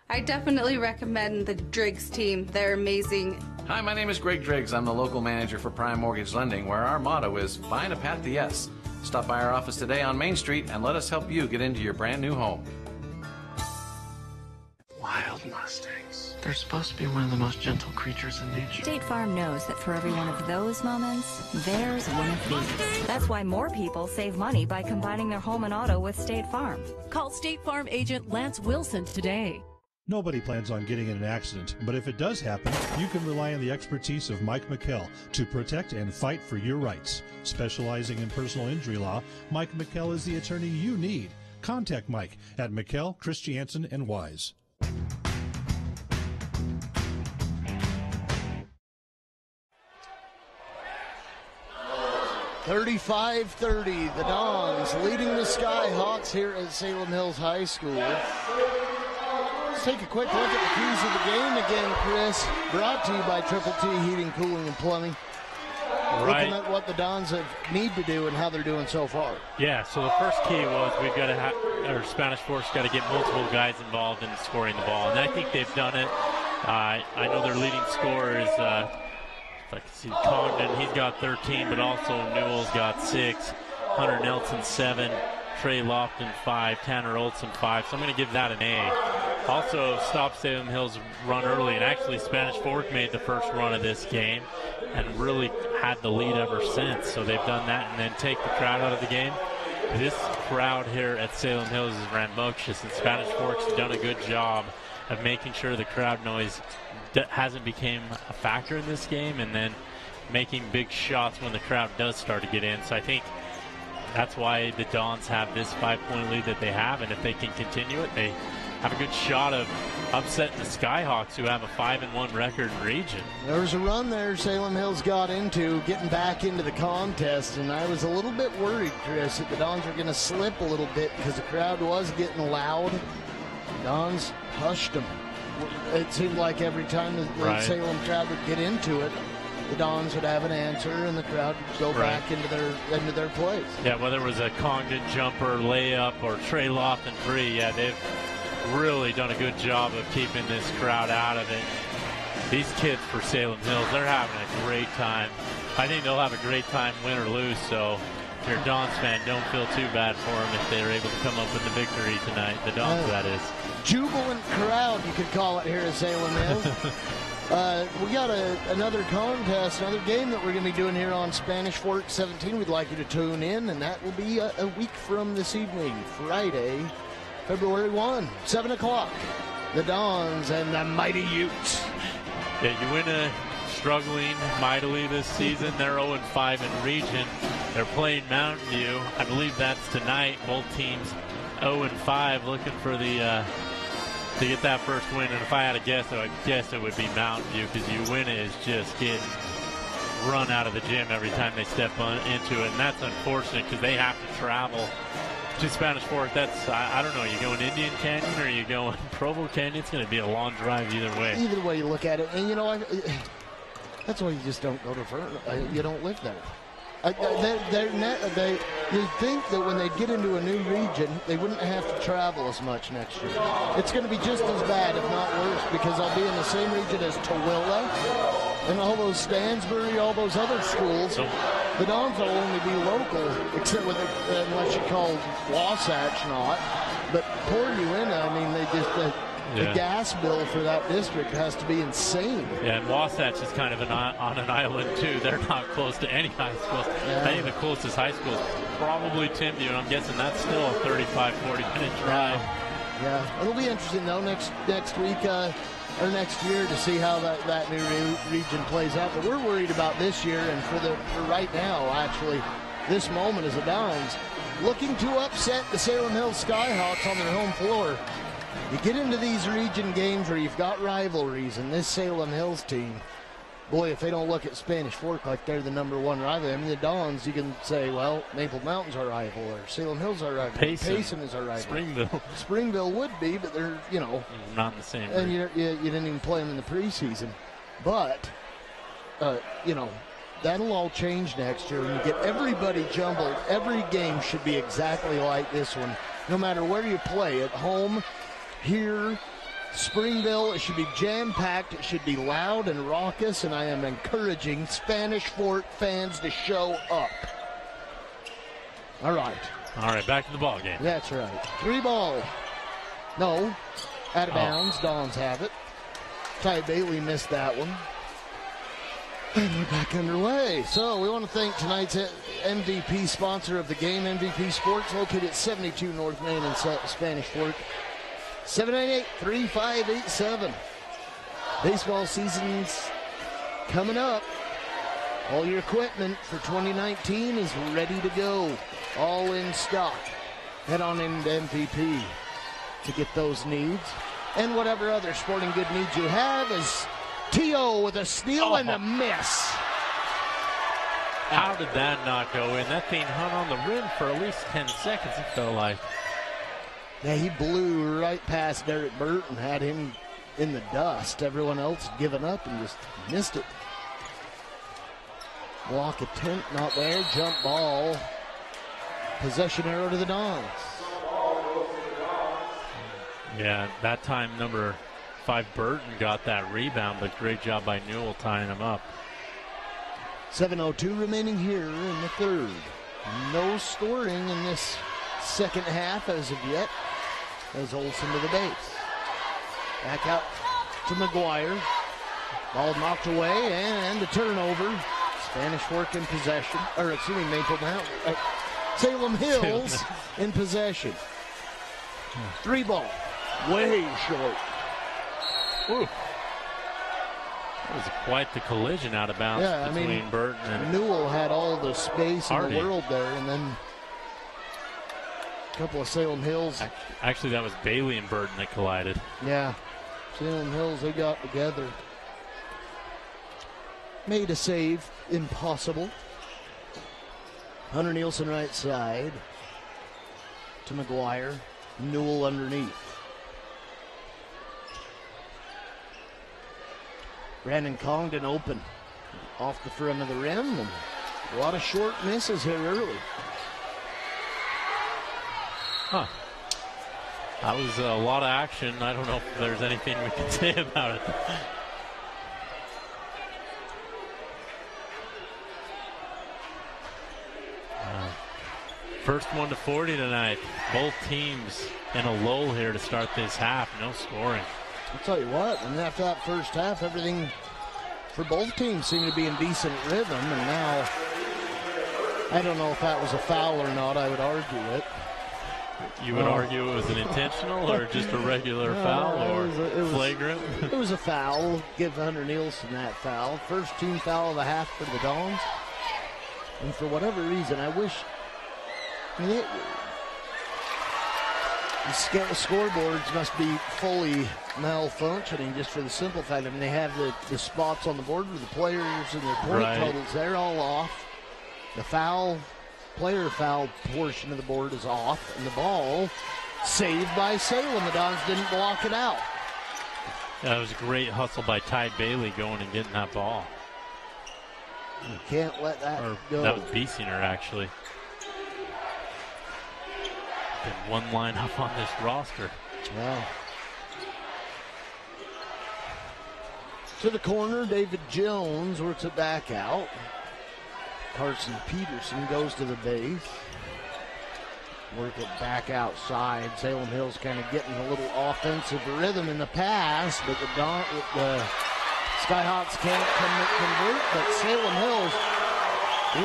I definitely recommend the Driggs team. They're amazing. Hi, my name is Greg Driggs. I'm the local manager for Prime Mortgage Lending, where our motto is find a path to yes. Stop by our office today on Main Street and let us help you get into your brand new home. Wild Mustangs. They're supposed to be one of the most gentle creatures in nature. State Farm knows that for every one of those moments, there's one of these. That's why more people save money by combining their home and auto with State Farm. Call State Farm agent Lance Wilson today. Nobody plans on getting in an accident, but if it does happen, you can rely on the expertise of Mike McKell to protect and fight for your rights. Specializing in personal injury law, Mike McKell is the attorney you need. Contact Mike at McKell, Christiansen, and Wise. 35-30, the Dons leading the Skyhawks here at Salem Hills High School. Let's take a quick look at the keys of the game again, Chris. Brought to you by Triple T Heating, Cooling, and Plumbing. Right. Looking at what the Dons need to do and how they're doing so far. Yeah, so the first key was we've got to have, or Spanish Force got to get multiple guys involved in scoring the ball, and I think they've done it. I know their leading scorer is, if I can see Congdon, he's got 13, but also Newell's got 6, Hunter Nelson 7, Trey Lofton 5, Tanner Olson 5, so I'm going to give that an A. Also, stop Salem Hills run early, and actually Spanish Fork made the first run of this game and really had the lead ever since. So they've done that, and then take the crowd out of the game. This crowd here at Salem Hills is rambunctious, and Spanish Fork's done a good job of making sure the crowd noise hasn't become a factor in this game, and then making big shots when the crowd does start to get in. So I think that's why the Dons have this 5-point lead that they have, and if they can continue it, they have a good shot of upsetting the Skyhawks, who have a 5-1 record in region. There was a run there Salem Hills got into, getting back into the contest, and I was a little bit worried, Chris, that the Dons were going to slip a little bit because the crowd was getting loud. The Dons hushed them. It seemed like every time the Salem crowd would get into it, the Dons would have an answer, and the crowd would go back into their place. Yeah, whether it was a Congdon jumper, layup, or Trey Lofton 3, yeah, they've really done a good job of keeping this crowd out of it. These kids for Salem Hills, they're having a great time. I think they'll have a great time, win or lose, so if you're a Dons fan, don't feel too bad for them if they're able to come up with the victory tonight. The Dons, that is. Jubilant crowd, you could call it here at Salem Hills. We got another contest, another game that we're going to be doing here on Spanish Fork 17. We'd like you to tune in, and that will be a week from this evening, Friday, February 1, 7 o'clock. The Dons and the Mighty Utes. Yeah, Uinta struggling mightily this season. They're 0-5 in region. They're playing Mountain View. I believe that's tonight. Both teams 0-5, looking for the to get that first win. And if I had to guess, I would guess it would be Mountain View, because Uinta is just getting run out of the gym every time they step into it, and that's unfortunate because they have to travel to Spanish Fork. That's, I don't know, you going Indian Canyon or you going Provo Canyon? It's going to be a long drive either way. Either way you look at it, and you know, that's why you just don't go to Vernon. You don't live there. You'd think that when they get into a new region, they wouldn't have to travel as much next year. It's going to be just as bad, if not worse, because I'll be in the same region as Tooele and all those Stansbury, all those other schools. The Dons will only be local, except with unless you call Wasatch not. But poor Uinta, I mean, they just the gas bill for that district has to be insane. Yeah, and Wasatch is kind of on an island too. They're not close to any high schools. Yeah. I think the closest high school is probably Timview, and I'm guessing that's still a 35-40-minute drive. Yeah, it'll be interesting though next week or next year to see how that new region plays out. But we're worried about this year, and for right now, actually, this moment is the Dons looking to upset the Salem Hills Skyhawks on their home floor. You get into these region games where you've got rivalries, and this Salem Hills team, boy, if they don't look at Spanish Fork like they're the #1 rival, I mean, the Dons, you can say, well, Maple Mountain's our rival, or Salem Hills our rival, Payson is our rival. Springville would be, but they're, not in the same. And you didn't even play them in the preseason. But that'll all change next year. When you get everybody jumbled, every game should be exactly like this one. No matter where you play, at home, here, Springville, it should be jam-packed. It should be loud and raucous, and I am encouraging Spanish Fort fans to show up. All right, back to the ball game. That's right. 3 ball. No, out of bounds. Dons have it. Ty Bailey missed that one. And we're back underway. So we want to thank tonight's MVP sponsor of the game, MVP Sports, located at 72 North Main in Spanish Fork. 798-3587. Baseball season's coming up. All your equipment for 2019 is ready to go. All in stock. Head on into MVP to get those needs. And whatever other sporting good needs you have is T.O. with a steal and a miss. How did that not go in? That thing hung on the rim for at least 10 seconds, it felt like. Yeah, he blew right past Derek Burton, had him in the dust. Everyone else had given up and just missed it. Block attempt, not there. Jump ball. Possession arrow to the Dons. Yeah, that time number 5 Burton got that rebound, but great job by Newell tying him up. 7:02 remaining here in the third. No scoring in this second half as of yet, as Olsen to the base. Back out to McGuire. Ball knocked away and a turnover. Spanish Fork in possession. Or excuse me, Maple Mountain. Salem Hills in possession. 3 ball. Way short. Ooh. That was quite the collision out of bounds between Burton and Newell had all the space in the world there, and then a couple of Salem Hills. Actually, that was Bailey and Burton that collided. Yeah. Salem Hills, they got together. Made a save impossible. Hunter Nielsen right side to McGuire. Newell underneath. Brandon Congdon open off the front of the rim. And a lot of short misses here early. Huh. That was a lot of action. I don't know if there's anything we can say about it. First one to 40 tonight. Both teams in a lull here to start this half. No scoring. I'll tell you what, and after that first half, everything for both teams seemed to be in decent rhythm, and now I don't know if that was a foul or not. I would argue it. You would argue it was an intentional or just a regular foul or flagrant? It was a foul. Give Hunter Nielsen that foul. First team foul of the half for the Dons. And for whatever reason, I wish... the scoreboards must be fully malfunctioning just for the simple fact. I mean, they have the spots on the board with the players and their point totals. They're all off. The player foul portion of the board is off, and the ball saved by Salem. The Dons didn't block it out. That was a great hustle by Ty Bailey going and getting that ball. You can't let that go. That was Biesinger, actually. Been one line up on this roster. Wow. To the corner, David Jones works it back out. Carson Peterson goes to the base. Work it back outside. Salem Hills kind of getting a little offensive rhythm in the pass, but the Skyhawks can't convert, but Salem Hills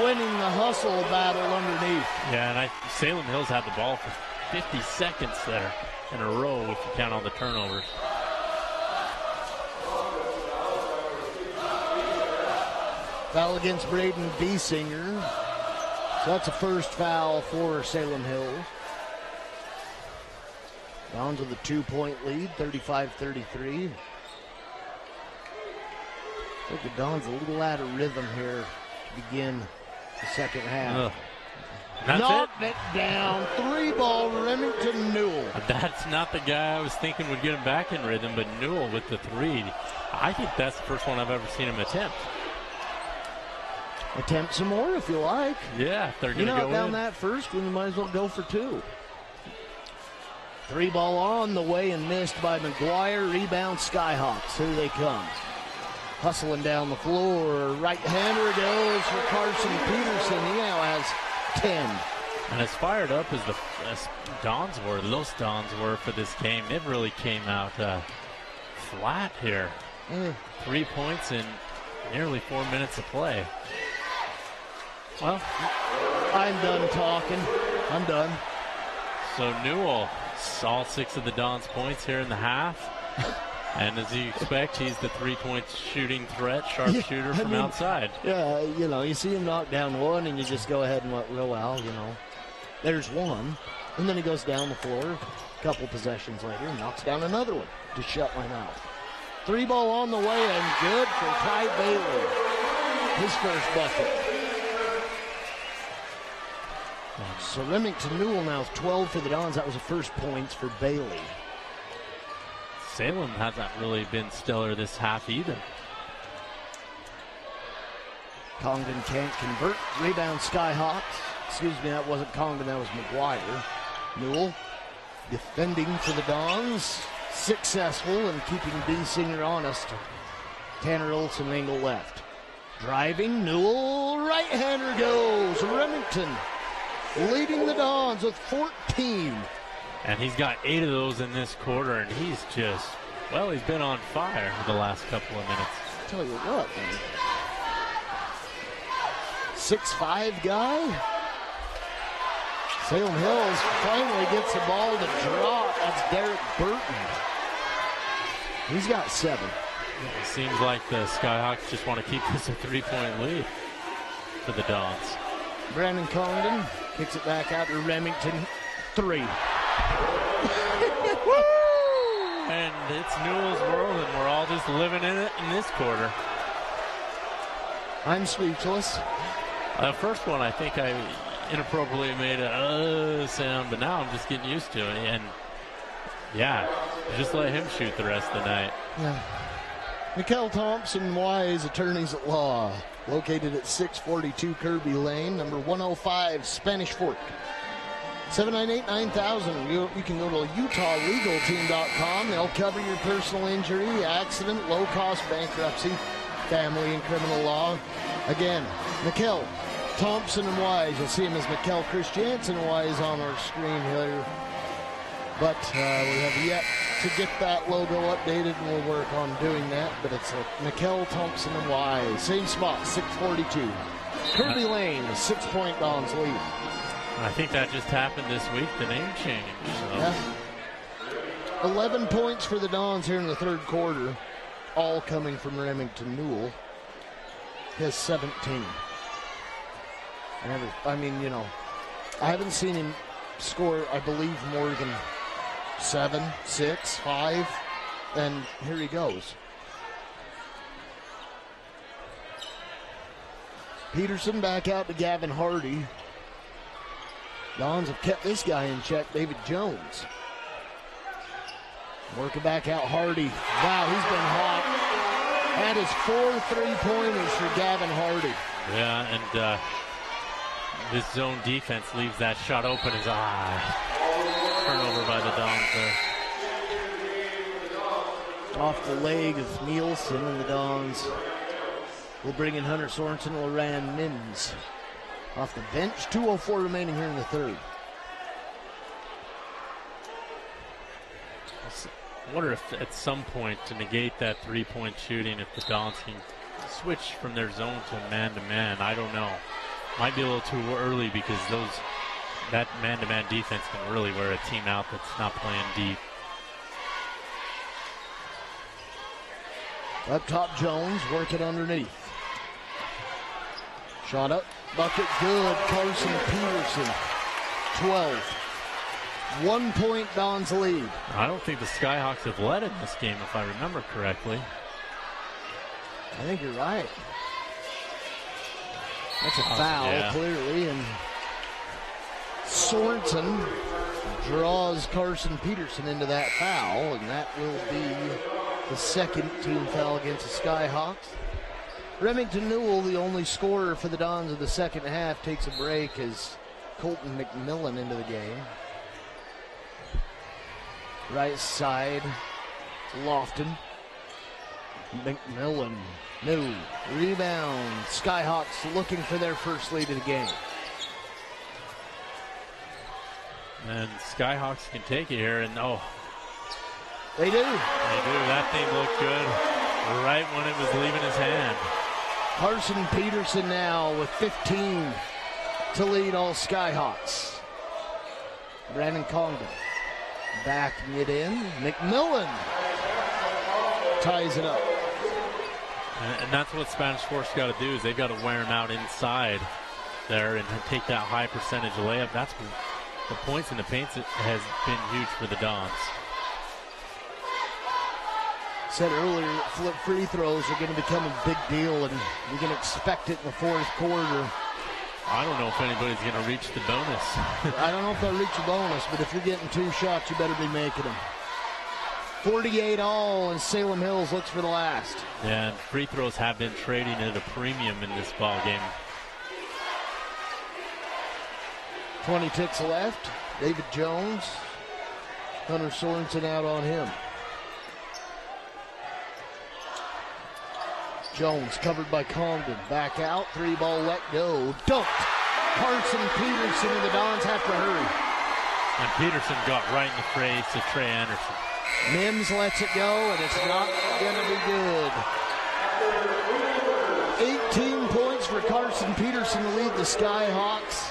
winning the hustle battle underneath. Yeah, and Salem Hills had the ball for 50 seconds there in a row if you count all the turnovers. Foul against Braden Biesinger. So that's a first foul for Salem Hills. Down to the 2-point lead, 35-33. I think the Dons a little out of rhythm here to begin the second half. Knocked it down. 3-ball Remington Newell. That's not the guy I was thinking would get him back in rhythm, but Newell with the 3. I think that's the first one I've ever seen him attempt. Attempt some more if you like. Yeah, they're You're going to not go down in. that first one, you might as well go for 2. 3 ball on the way and missed by McGuire. Rebound Skyhawks. Here they come. Hustling down the floor. Right-hander goes for Carson Peterson. He now has 10. And as fired up as the Los Dons were for this game, it really came out flat here. 3 points in nearly 4 minutes of play. Well, I'm done talking. I'm done. So Newell, all 6 of the Dons' points here in the half. And as you expect, he's the 3-point shooting threat, sharpshooter from outside. Yeah, you see him knock down one, and you just go ahead and well, there's one. And then he goes down the floor a couple possessions later and knocks down another one to shut my mouth. 3 ball on the way and good for Ty Bailey. His first bucket. So Remington Newell now 12 for the Dons. That was the first points for Bailey. Salem hasn't really been stellar this half either. Congdon can't convert. Rebound Skyhawks. Excuse me, that wasn't Congdon, that was McGuire. Newell defending for the Dons. Successful in keeping B. Singer honest. Tanner Olson angle left. Driving, Newell, right-hander goes. Remington leading the Dons with 14. And he's got 8 of those in this quarter, and he's just, well, he's been on fire for the last couple of minutes. Tell you what, man. 6'5" guy. Salem Hills finally gets the ball to drop. That's Derek Burton. He's got 7. It seems like the Skyhawks just want to keep this a 3-point lead for the Dons. Brandon Congdon kicks it back out to Remington. 3. And it's Newell's world, and we're all just living in it in this quarter. I'm speechless. The first one, I think I inappropriately made a sound, but now I'm just getting used to it. And yeah, just let him shoot the rest of the night. Yeah. Mikkel Thompson Wise, attorneys at law, located at 642 Kirby Lane, number 105 Spanish Fork. 798-9000. You can go to UtahLegalTeam.com. They'll cover your personal injury, accident, low-cost bankruptcy, family and criminal law. Again, Mikkel Thompson and Wise. You'll see him as Mikkel Christiansen Wise on our screen here. But we have yet to get that logo updated, and we'll work on doing that. But it's Mikkel Thompson and Wise. Same spot, 642. Kirby Lane, 6-point Dons lead. I think that just happened this week, the name change. So. Yeah. 11 points for the Dons here in the third quarter, all coming from Remington Newell. His 17. I haven't seen him score, I believe, more than 7, 6, 5, and here he goes. Peterson back out to Gavin Hardy. Dons have kept this guy in check, David Jones. Working back out, Hardy. Wow, he's been hot. That is 4 3-pointers for Gavin Hardy. Yeah, and this zone defense leaves that shot open as turnover by the Dons there. Off the leg of Nielsen, and the Dons will bring in Hunter Sorensen, Loran Mims. Off the bench, 2:04 remaining here in the third. I wonder if at some point, to negate that 3-point shooting, if the Dons can switch from their zone to man-to-man. I don't know. Might be a little too early because that man-to-man defense can really wear a team out that's not playing deep. Up top, Jones working underneath. Shot up, bucket good. Carson Peterson, 12. 1-point Dons lead. I don't think the Skyhawks have led in this game, if I remember correctly. I think you're right. That's a foul, clearly, and Sorensen draws Carson Peterson into that foul, and that will be the second team foul against the Skyhawks. Remington Newell, the only scorer for the Dons of the second half, takes a break as Colton McMillan into the game. Right side, Lofton. McMillan, new rebound. Skyhawks looking for their first lead of the game. And Skyhawks can take it here, and they do. They do. That thing looked good right when it was leaving his hand. Carson Peterson now with 15 to lead all Skyhawks. Brandon Congdon backing it in. McMillan ties it up. And that's what Spanish Fork's got to do, is they've got to wear him out inside there and take that high percentage layup. That's the points in the paint has been huge for the Dons. Said earlier, flip free throws are going to become a big deal, and you can expect it in the fourth quarter. I don't know if anybody's going to reach the bonus. I don't know if they'll reach the bonus, but if you're getting 2 shots, you better be making them. 48 all, and Salem Hills looks for the last. Yeah, and free throws have been trading at a premium in this ball game. 20 ticks left. David Jones. Hunter Sorensen out on him. Jones covered by Congdon. Back out. 3-ball let go. Dunked. Carson Peterson, and the Dons have to hurry. And Peterson got right in the face of Trey Anderson. Mims lets it go, and it's not going to be good. 18 points for Carson Peterson to lead the Skyhawks,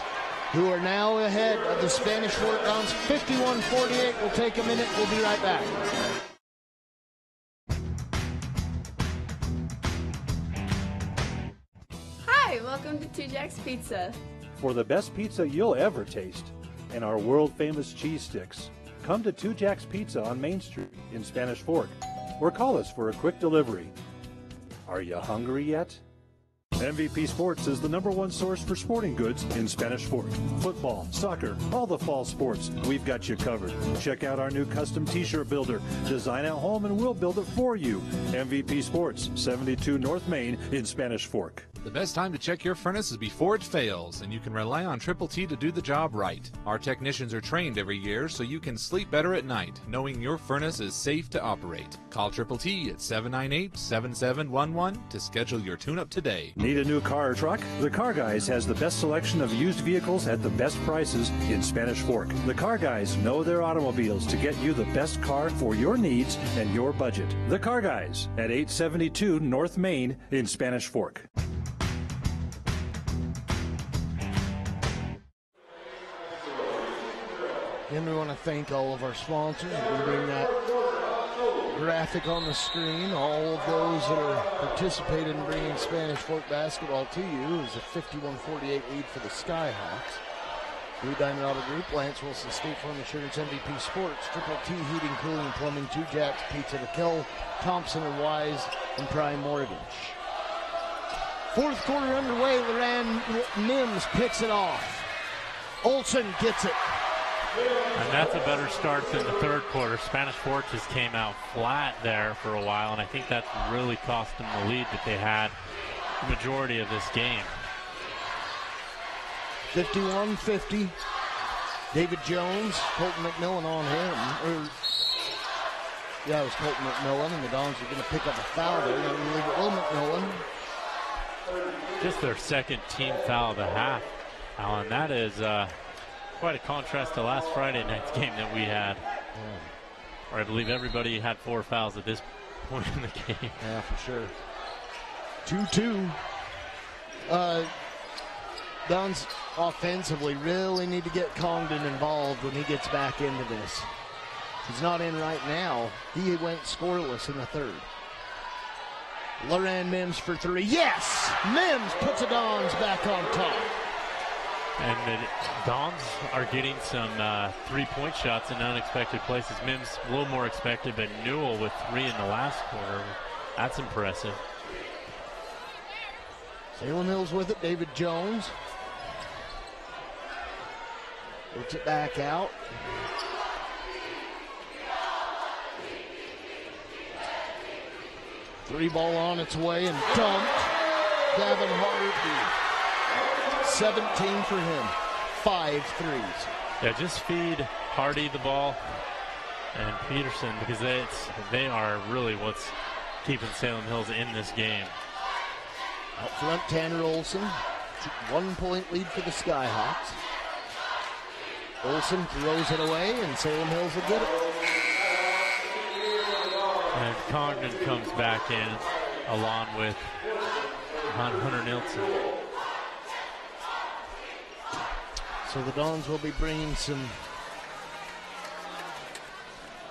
who are now ahead of the Spanish Fork Dons. 51-48. We'll take a minute. We'll be right back. Hi, welcome to Two Jacks Pizza. For the best pizza you'll ever taste and our world-famous cheese sticks, come to Two Jacks Pizza on Main Street in Spanish Fork, or call us for a quick delivery. Are you hungry yet? MVP Sports is the #1 source for sporting goods in Spanish Fork. Football, soccer, all the fall sports, we've got you covered. Check out our new custom t-shirt builder. Design at home and we'll build it for you. MVP Sports, 72 North Main in Spanish Fork. The best time to check your furnace is before it fails, and you can rely on Triple T to do the job right. Our technicians are trained every year so you can sleep better at night, knowing your furnace is safe to operate. Call Triple T at 798-7711 to schedule your tune-up today. Need a new car or truck? The Car Guys has the best selection of used vehicles at the best prices in Spanish Fork. The Car Guys know their automobiles to get you the best car for your needs and your budget. The Car Guys at 872 North Main in Spanish Fork. And we want to thank all of our sponsors. We can bring that graphic on the screen. All of those that are participating in bringing Spanish Fork basketball to you is a 51-48 lead for the Skyhawks. Blue Diamond Auto Group, Lance Wilson State Farm Insurance, MVP Sports, Triple T Heating, Cooling, Plumbing, Two Jacks Pizza, McKell, Thompson and Wise, and Prime Mortgage. Fourth quarter underway. Loran Mims picks it off. Olsen gets it. And that's a better start than the third quarter. Spanish Fork just came out flat there for a while, and I think that's really cost them the lead that they had the majority of this game. 51-50. David Jones, Colton McMillan on him. It was Colton McMillan, and the Dons are going to pick up a foul there. They're going to leave it Will McMillan. Just their second team foul of the half, Alan. That is quite a contrast to last Friday night's game that we had. Where I believe everybody had 4 fouls at this point in the game. Yeah, for sure. 2-2. Dons offensively really need to get Congdon involved when he gets back into this. He's not in right now. He went scoreless in the third. Loran Mims for 3. Yes! Mims puts the Dons back on top. And the Dons are getting some 3-point shots in unexpected places. Mims a little more expected, but Newell with 3 in the last quarter. That's impressive. Salem Hills with it. David Jones. Puts it back out. Three ball on its way and dumped. Gavin Hardy. 17 for him. 5 threes. Yeah, just feed Hardy the ball and Peterson, because they are really what's keeping Salem Hills in this game. Up front, Tanner Olson. 1 point lead for the Skyhawks. Olson throws it away, and Salem Hills will get it. And Congdon comes back in along with Hunter Nilsson. So the Dons will be bringing some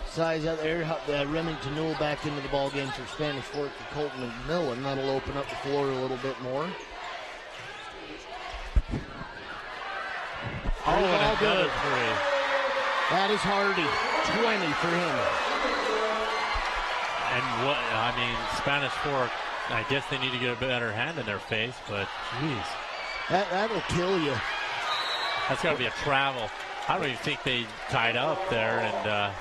size out there. Remington Newell back into the ball game for Spanish Fork and Colton McMillan. That'll open up the floor a little bit more. Oh, all good. That is Hardy. 20 for him. And Spanish Fork, I guess they need to get a better hand in their face, but geez. That'll kill you. That's got to be a travel. I don't even think they tied up there. And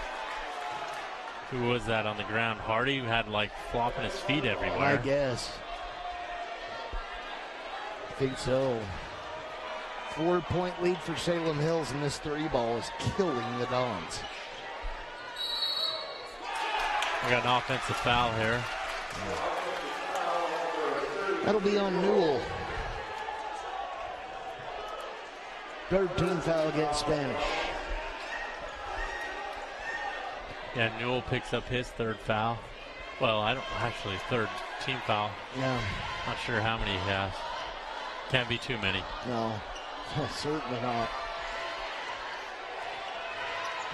who was that on the ground? Hardy had like flopping his feet everywhere. I guess. I think so. 4 point lead for Salem Hills, and this 3-ball is killing the Dons. We got an offensive foul here. That'll be on Newell. 3rd team foul against Spanish. Yeah, Newell picks up his 3rd foul. Well, I don't actually 3rd team foul. No. Not sure how many he has. Can't be too many. No, certainly not.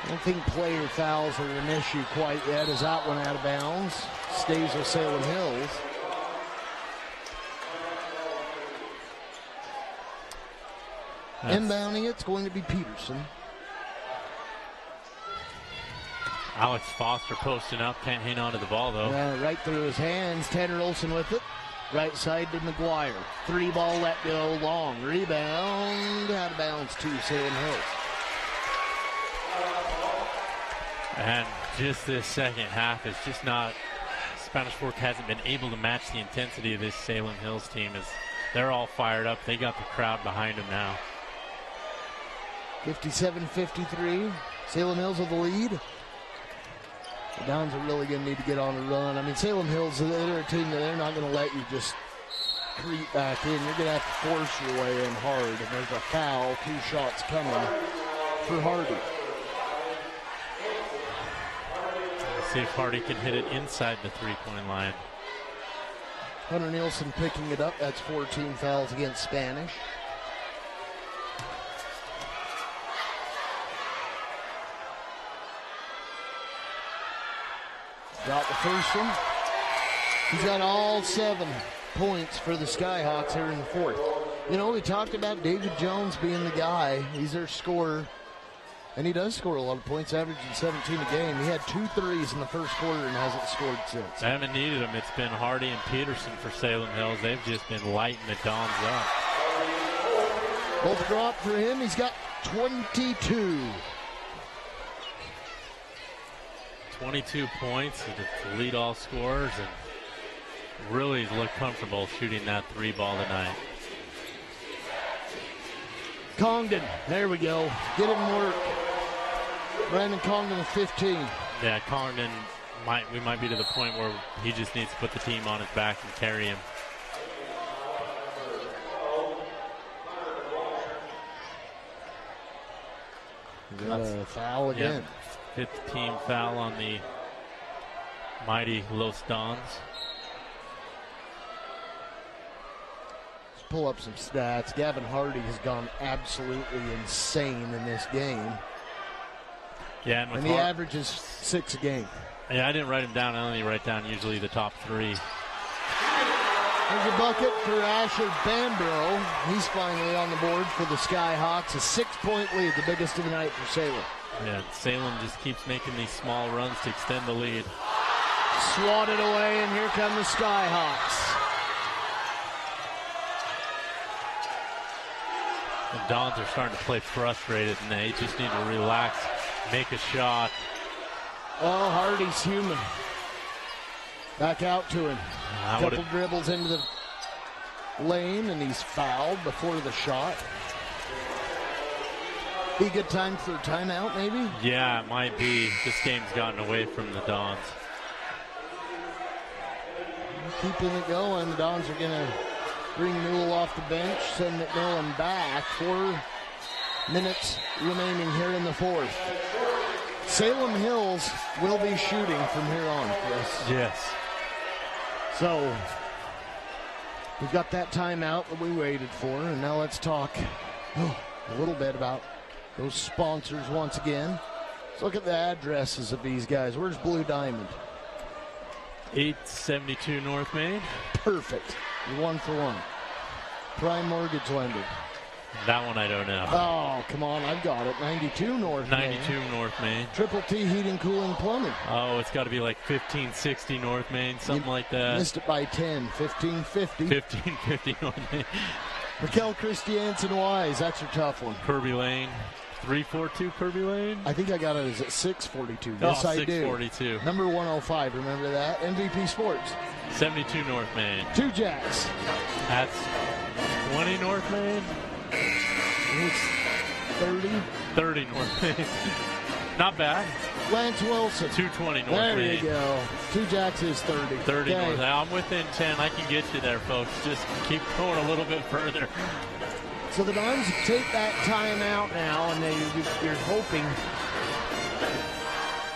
I don't think player fouls are an issue quite yet, as that one out of bounds. Stays with Salem Hills. Inbounding it's going to be Peterson. Alex Foster posting up, can't hang on to the ball though. Yeah, right through his hands. Tanner Olson with it. Right side to McGuire. 3-ball let go long. Rebound out of bounds to Salem Hills. And just this second half is just not, Spanish Fork hasn't been able to match the intensity of this Salem Hills team. As they're all fired up. They got the crowd behind them now. 57-53. Salem Hills with the lead. The Dons are really going to need to get on a run. I mean, Salem Hills, they're a team that they're not going to let you just creep back in. You're going to have to force your way in hard. And there's a foul, 2 shots coming for Hardy. Let's see if Hardy can hit it inside the 3-point line. Hunter Nielsen picking it up. That's 14 fouls against Spanish. Got the first one. He's got all 7 points for the Skyhawks here in the 4th. You know, we talked about David Jones being the guy. He's their scorer. And he does score a lot of points, averaging 17 a game. He had 2 threes in the first quarter and hasn't scored since. They haven't needed them. It's been Hardy and Peterson for Salem Hills. They've just been lighting the Dons up. Both dropped for him. He's got 22. 22 points to lead all scorers, and really look comfortable shooting that 3-ball tonight. Congdon, there we go. Get him work. Brandon Congdon with 15. Yeah, Congdon, we might be to the point where he just needs to put the team on his back and carry him. Got a foul again. Yep. 5th team foul on the mighty Los Dons. Let's pull up some stats. Gavin Hardy has gone absolutely insane in this game. Yeah, and he averages 6 a game. Yeah, I didn't write him down. I only write down usually the top 3. There's a bucket for Asher Bambro. He's finally on the board for the Skyhawks. A 6-point lead, the biggest of the night for Salem. Yeah, Salem just keeps making these small runs to extend the lead. Swatted away, and here come the Skyhawks. The Dons are starting to play frustrated, and they just need to relax, make a shot. Oh, Hardy's human. Back out to him. Couple dribbles into the lane, and he's fouled before the shot. Be a good time for a timeout, maybe? Yeah, it might be. This game's gotten away from the Dons. Keeping it going. The Dons are going to bring Newell off the bench, send McMillan back. 4 minutes remaining here in the fourth. Salem Hills will be shooting from here on, Chris. Yes. So we've got that timeout that we waited for, and now let's talk a little bit about those sponsors once again. Let's look at the addresses of these guys. Where's Blue Diamond? 872 North Main. Perfect. You're 1 for 1. Prime Mortgage Lender. That one I don't know. Oh, come on. I've got it. 92 North Main. 92 North Main. Triple T Heating, Cooling, Plumbing. Oh, it's got to be like 1560 North Main, something like that. Missed it by 10. 1550. 1550 North Main. Raquel Christiansen Wise. That's your tough one. Kirby Lane. 342 Kirby Lane? I think I got it as at 642. Oh, Yes, I 642. do. Number 105. Remember that? MVP Sports. 72 North Main. 2 Jacks. That's 20 North Main. It's 30. 30 North Main. Not bad. Lance Wilson. 220 North Main. Main. There you go. 2 Jacks is 30. 30 okay. North. I'm within 10. I can get you there, folks. Just keep going a little bit further. So the Dons take that time out now, and you're hoping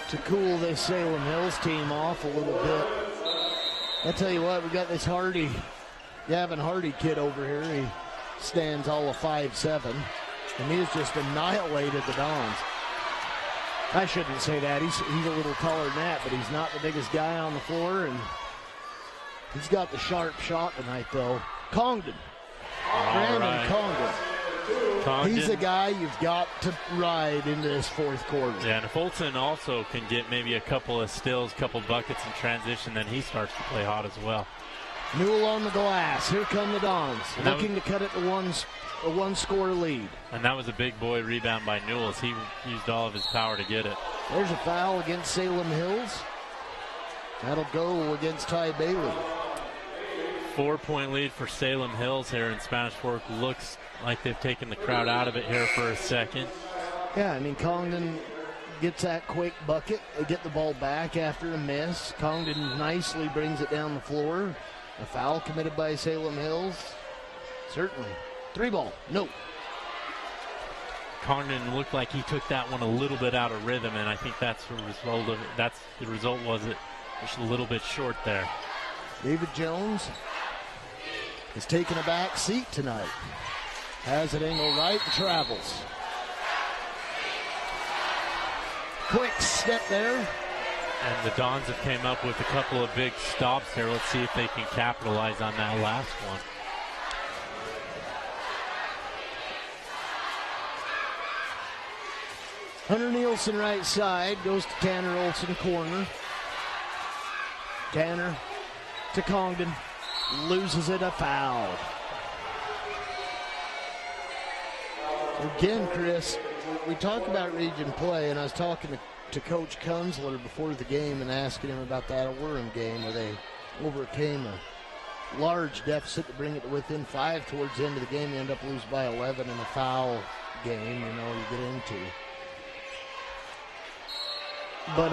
to cool this Salem Hills team off a little bit. I tell you what, we got this Gavin Hardy kid over here. He stands all of 5'7", and he has just annihilated the Dons. I shouldn't say that. He's a little taller than that, but he's not the biggest guy on the floor, and he's got the sharp shot tonight, though. Congdon. Brandon Congdon. He's a guy you've got to ride into this fourth quarter. Yeah, and if Olsen also can get maybe a couple of steals, couple buckets in transition, then he starts to play hot as well. Newell on the glass. Here come the Dons, looking to cut it to a one-score lead. And that was a big boy rebound by Newell. He used all of his power to get it. There's a foul against Salem Hills. That'll go against Ty Bailey. 4-point lead for Salem Hills here in Spanish Fork. Looks like they've taken the crowd out of it here for a second. Yeah, I mean, Congdon gets that quick bucket. They get the ball back after a miss. Congdon nicely brings it down the floor. A foul committed by Salem Hills. Certainly. 3-ball. No. Congdon looked like he took that one a little bit out of rhythm, and I think that's the result of it. The result was it just a little bit short there. David Jones has taken a back seat tonight. Has it angle right and travels. Quick step there. And the Dons have came up with a couple of big stops here. Let's see if they can capitalize on that last one. Hunter Nielsen right side, goes to Tanner Olson corner. Tanner to Congdon, loses it, a foul. Again, Chris, we talked about region play, and I was talking to Coach Kunzler before the game and asking him about that Orem game where they overcame a large deficit to bring it to within 5 towards the end of the game. They end up losing by 11 in a foul game, you get into. But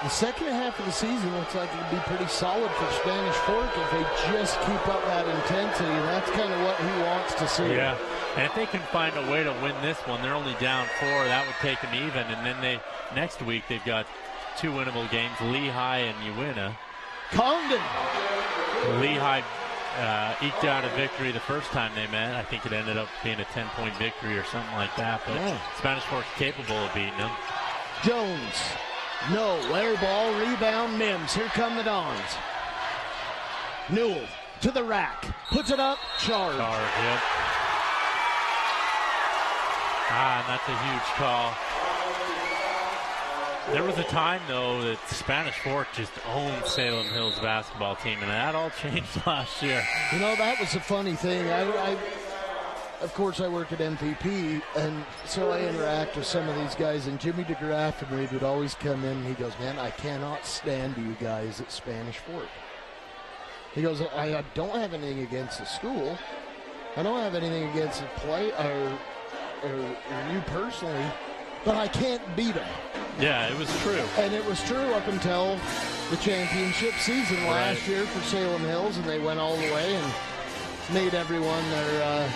the second half of the season looks like it'll be pretty solid for Spanish Fork if they just keep up that intensity. And that's kind of what he wants to see. Yeah, and if they can find a way to win this one, they're only down 4. That would take them even. And then next week they've got 2 winnable games, Lehigh and Uinta. Congdon. Lehigh eked out a victory the first time they met. I think it ended up being a 10-point victory or something like that. But yeah. Spanish Fork's capable of beating them. Jones. No. Air ball. Rebound. Mims. Here come the Dons. Newell to the rack. Puts it up. Charge. Yep. And that's a huge call. There was a time, though, that Spanish Fork just owned Salem Hills basketball team, and that all changed last year. That was a funny thing. Of course, I work at MVP, and so I interact with some of these guys, and Jimmy DeGraff and Reed would always come in, and he goes, man, I cannot stand you guys at Spanish Fork. He goes, I don't have anything against the school. I don't have anything against the play or you personally, but I can't beat them. Yeah, it was true. And it was true up until the championship season last year for Salem Hills, and they went all the way and made everyone their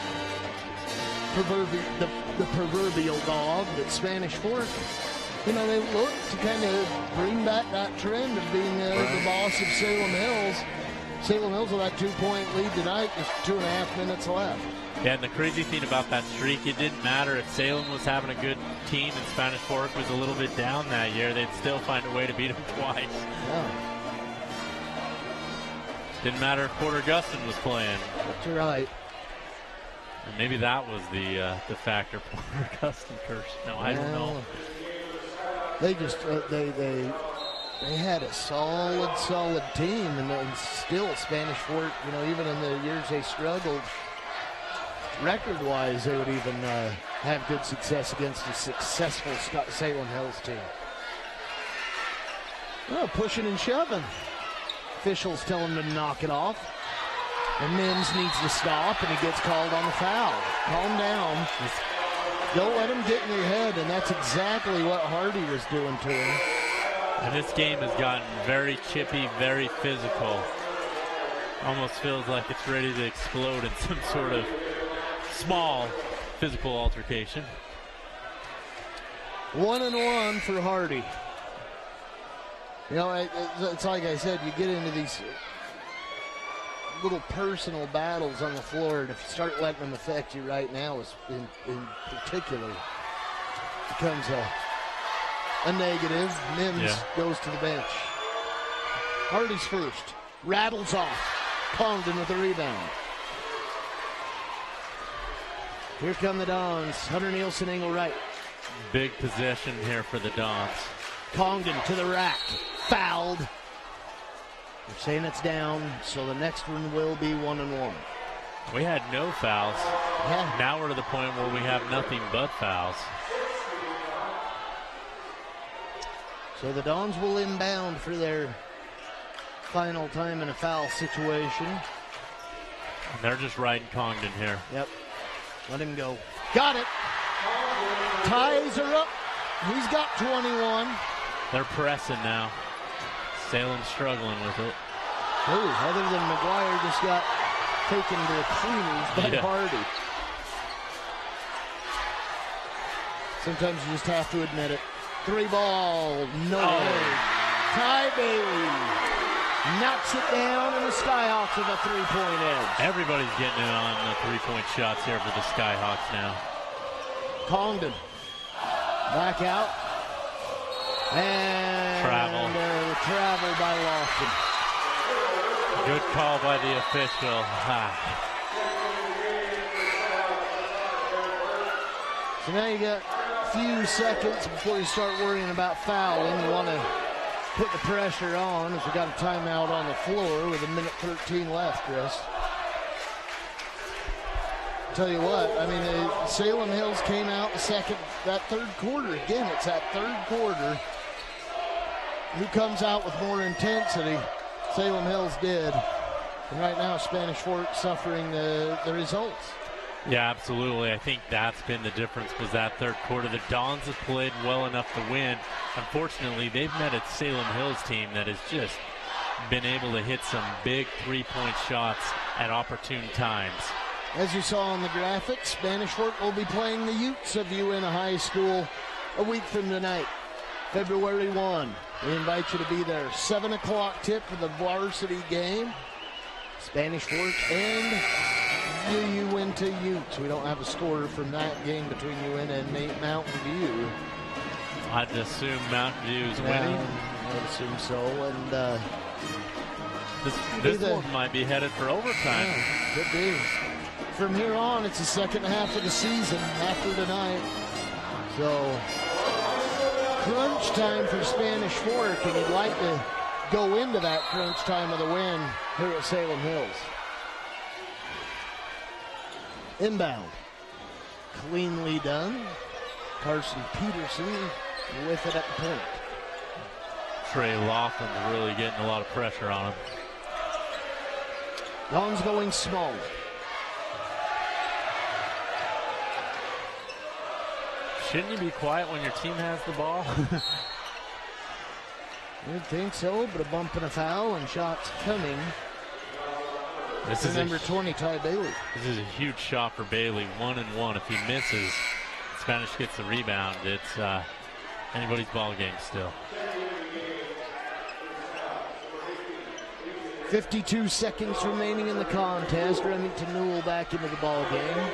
the proverbial dog at Spanish Fork. You know, they looked to kind of bring back that trend of being the boss of Salem Hills. Salem Hills with that 2-point lead tonight, just 2.5 minutes left. Yeah, and the crazy thing about that streak, it didn't matter if Salem was having a good team and Spanish Fork was a little bit down that year, they'd still find a way to beat them twice. Yeah. Didn't matter if Port Augustine was playing. That's right. And maybe that was the factor, Port Augustine curse. No, I don't know. They just they had a solid team, and still Spanish Fork, you know, even in the years they struggled, record-wise, they would even have good success against a successful Salem Hills team. Well, pushing and shoving. Officials tell him to knock it off. And Mims needs to stop, and he gets called on the foul. Calm down. Don't let him get in your head, and that's exactly what Hardy was doing to him. And this game has gotten very chippy, very physical. Almost feels like it's ready to explode in some sort of small physical altercation. 1-1 for Hardy. You know, it's like I said, you get into these little personal battles on the floor, and if you start letting them affect you right now, in particular, becomes a negative. Mims goes to the bench. Hardy's first. Rattles off. Congdon with the rebound. Here come the Dons. Hunter Nielsen, angle right. Big possession here for the Dons. Congdon to the rack. Fouled. They're saying it's down, so the next one will be 1-1. We had no fouls. Yeah. Now we're to the point where we have nothing but fouls. So the Dons will inbound for their final time in a foul situation. And they're just riding Congdon here. Yep. Let him go. Got it. Ties are up. He's got 21. They're pressing now. Salem's struggling with it. Ooh, other than McGuire just got taken to the cleaners by Hardy. Sometimes you just have to admit it. 3-ball, no way. Ty Bailey knocks it down, and the Skyhawks with a 3-point edge. Everybody's getting in on the 3-point shots here for the Skyhawks now. Congdon back out. And travel by Lawson. Good call by the official. So now you got a few seconds before you start worrying about fouling. You want to put the pressure on as we got a timeout on the floor with 1:13 left, Chris. Tell you what, I mean, Salem Hills came out that third quarter. Again, it's that third quarter. Who comes out with more intensity? Salem Hills did. And right now, Spanish Fork suffering the results. Yeah, absolutely. I think that's been the difference, was that third quarter. The Dons have played well enough to win. Unfortunately, they've met a Salem Hills team that has just been able to hit some big 3-point shots at opportune times. As you saw on the graphic, Spanish Fork will be playing the Utes of UNA High School a week from tonight, February 1. We invite you to be there. 7 o'clock tip for the varsity game. Spanish Fork and UUNT Utes. We don't have a score from that game between UNA and Mountain View. I'd assume Mountain View is winning. I would assume so. And this one might be headed for overtime. Yeah, could be. From here on, it's the second half of the season after tonight. So, crunch time for Spanish Fork, and you'd like to go into that crunch time with a win here at Salem Hills. Inbound. Cleanly done. Carson Peterson with it at the point. Trey Laughlin's really getting a lot of pressure on him. Don's going small. Shouldn't you be quiet when your team has the ball? You'd think so, but a bump and a foul and shots coming. This is number 20, Ty Bailey. This is a huge shot for Bailey. 1-1. If he misses, Spanish gets the rebound. It's anybody's ball game still. 52 seconds remaining in the contest. Remington Newell back into the ball game.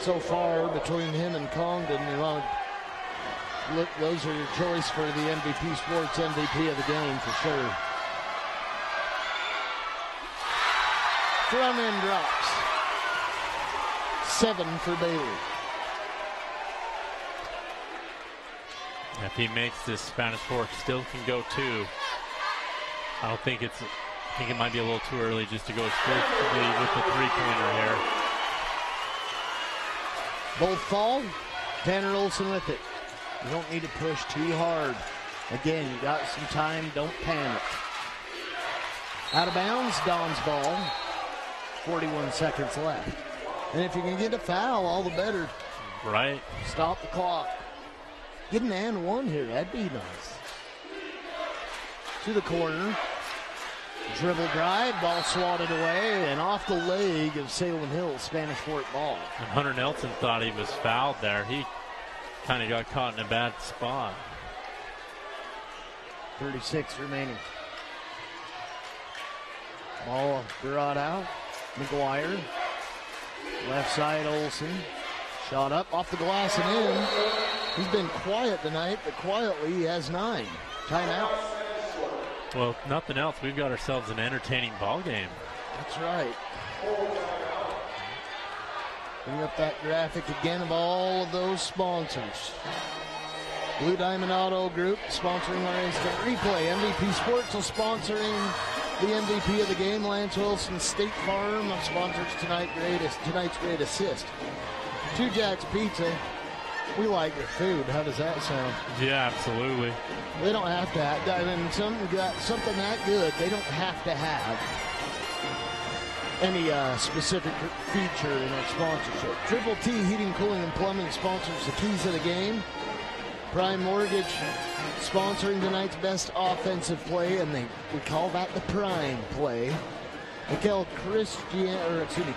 So far, between him and Congdon, look, those are your choice for the MVP Sports MVP of the game for sure. Front end drops. 7 for Bailey. If he makes this, Spanish Fork still can go 2. I think it might be a little too early just to go exclusively with the three-pointer here. Both fall. Tanner Olson with it. You don't need to push too hard. Again, you got some time. Don't panic. Out of bounds, Don's ball. 41 seconds left. And if you can get a foul, all the better. Right. Stop the clock. Get an and one here. That'd be nice. To the corner. Dribble drive. Ball swatted away. And off the leg of Salem Hill. Spanish Fork ball. And Hunter Nelson thought he was fouled there. He kind of got caught in a bad spot. 36 remaining. Ball brought out. McGuire. Left side, Olson. Shot up off the glass and in. He's been quiet tonight, but quietly he has 9. Timeout. Well, if nothing else, we've got ourselves an entertaining ball game. That's right. Bring up that graphic again of all of those sponsors. Blue Diamond Auto Group sponsoring our instant replay. MVP Sports is sponsoring the MVP of the game. Lance Wilson State Farm sponsors tonight's great assist. Two Jacks Pizza. We like your food. How does that sound? Yeah, absolutely. They don't have to have. I mean, something that good, they don't have to have any specific feature in our sponsorship. Triple T Heating, Cooling, and Plumbing sponsors the keys of the game. Prime Mortgage sponsoring tonight's best offensive play, and we call that the prime play.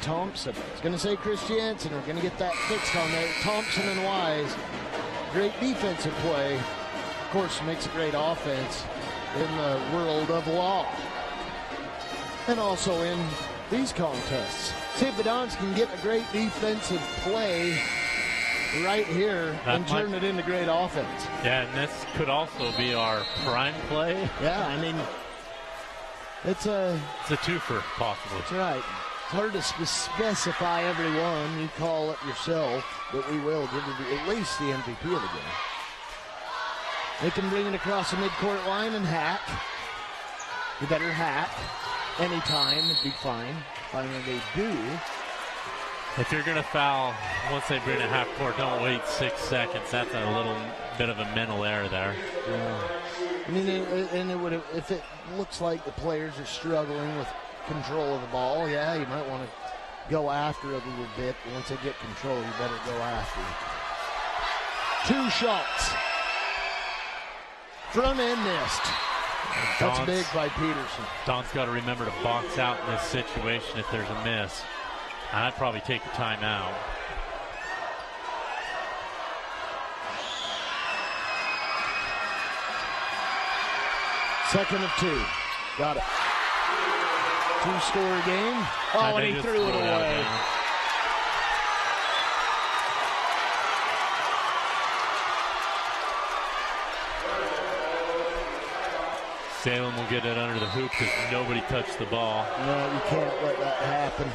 Thompson. I was going to say Chris Jansen. We're going to get that fixed on there. Thompson and Wise. Great defensive play. Of course, makes a great offense in the world of law. And also in these contests. St. Bedon's can get a great defensive play right here and turn it into great offense. Yeah, and this could also be our prime play. Yeah, I mean, it's a twofer, possibly. That's right. It's hard to specify every one. You call it yourself, but we will give you at least the MVP of the game. They can bring it across the midcourt line and hack. You better hack anytime. It'd be fine. Finally, they do. If you're going to foul once they bring it half court, don't wait 6 seconds. That's a little bit of a mental error there. Yeah. I mean, if it looks like the players are struggling with control of the ball, yeah, you might want to go after it a little bit. Once they get control, you better go after it. 2 shots. Front end missed. That's big by Peterson. Don's got to remember to box out in this situation if there's a miss. I'd probably take the timeout. Second of 2. Got it. 2-score game. Oh, and he threw it away. Salem will get it under the hoop because nobody touched the ball. No, you can't let that happen.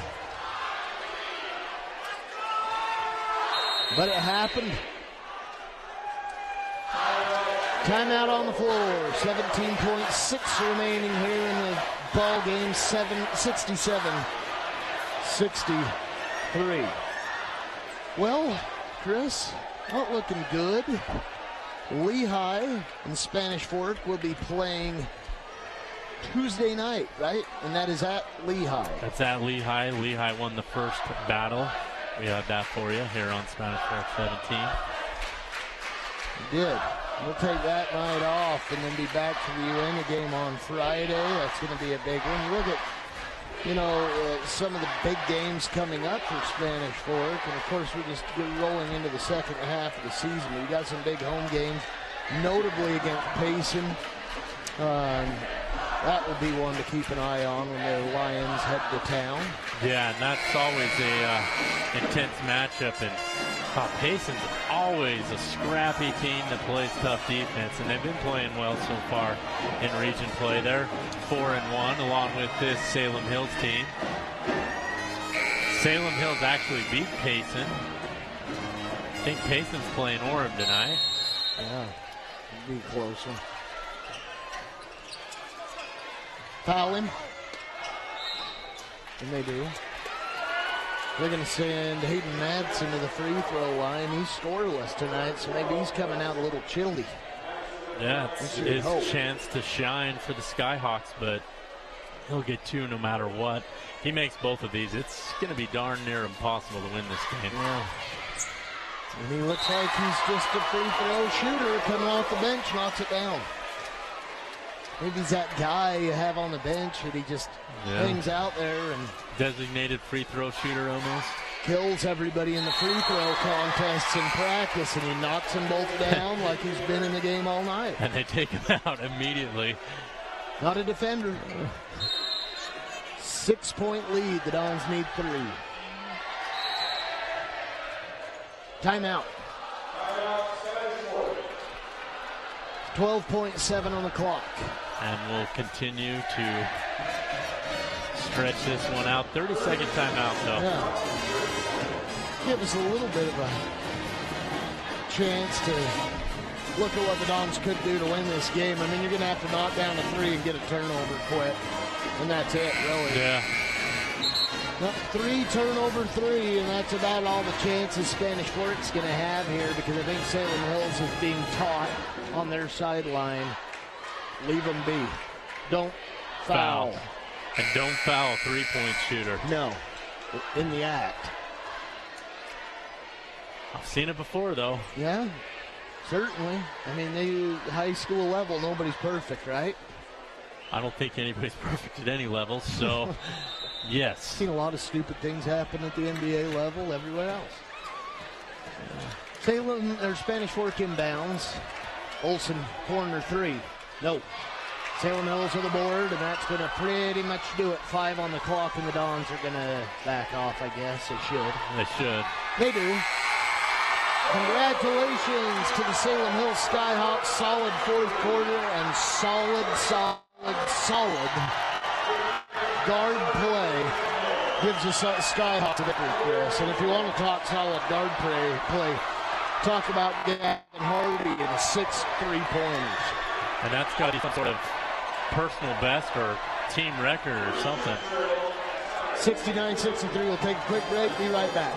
But it happened. Timeout on the floor. 17.6 remaining here in the ball game. 67-63. Well, Chris, not looking good. Lehigh and Spanish Fork will be playing Tuesday night, right? And that is at Lehigh. That's at Lehigh. Lehigh won the first battle. We have that for you here on Spanish Fork 17. We did. We'll take that night off and then be back for the Uena game on Friday. That's going to be a big one. You look at, some of the big games coming up for Spanish Fork, and of course we're just rolling into the second half of the season. We got some big home games, notably against Payson. That will be one to keep an eye on when the Lions head to town. Yeah, and that's always a intense matchup. And Payson's always a scrappy team that plays tough defense, and they've been playing well so far in region play. They're 4-1, along with this Salem Hills team. Salem Hills actually beat Payson. I think Payson's playing Orem tonight. Yeah, it'll be a close one. Foul him. And they do. They're going to send Hayden Madsen to the free throw line. He's scoreless tonight, so maybe he's coming out a little chilly. Yeah, it's his chance to shine for the Skyhawks, but he'll get two no matter what. He makes both of these. It's going to be darn near impossible to win this game. Yeah. And he looks like he's just a free throw shooter coming off the bench, knocks it down. Maybe he's that guy you have on the bench that he just hangs out there and designated free throw shooter almost. Kills everybody in the free throw contests in practice, and he knocks them both down like he's been in the game all night. And they take him out immediately. Not a defender. 6-point lead. The Dons need 3. Timeout. 12.7 on the clock. And we'll continue to stretch this one out. 30-second timeout, though. Yeah. Give us a little bit of a chance to look at what the Dons could do to win this game. I mean, you're going to have to knock down a 3 and get a turnover quick. And that's it, really. Yeah. 3 turnover 3, and that's about all the chances Spanish Fork's going to have here, because I think Salem Hills is being taught on their sideline. Leave them be. Don't foul. And don't foul a three-point shooter. No. In the act. I've seen it before, though. Yeah, certainly. I mean, high school level, nobody's perfect, right? I don't think anybody's perfect at any level, so yes. Seen a lot of stupid things happen at the NBA level, everywhere else. Salem, or Spanish Fork inbounds. Olsen, corner 3. No. Salem Hills with the board, and that's going to pretty much do it. 5 on the clock, and the Dons are going to back off, I guess. They should. They should. They do. Congratulations to the Salem Hills Skyhawks. Solid fourth quarter and solid guard play gives us Skyhawks a victory, Chris. And if you want to talk solid guard play, talk about Gavin Hardy and 6 3-pointers. And that's got to be some sort of personal best or team record or something. 69-63. We'll take a quick break. Be right back.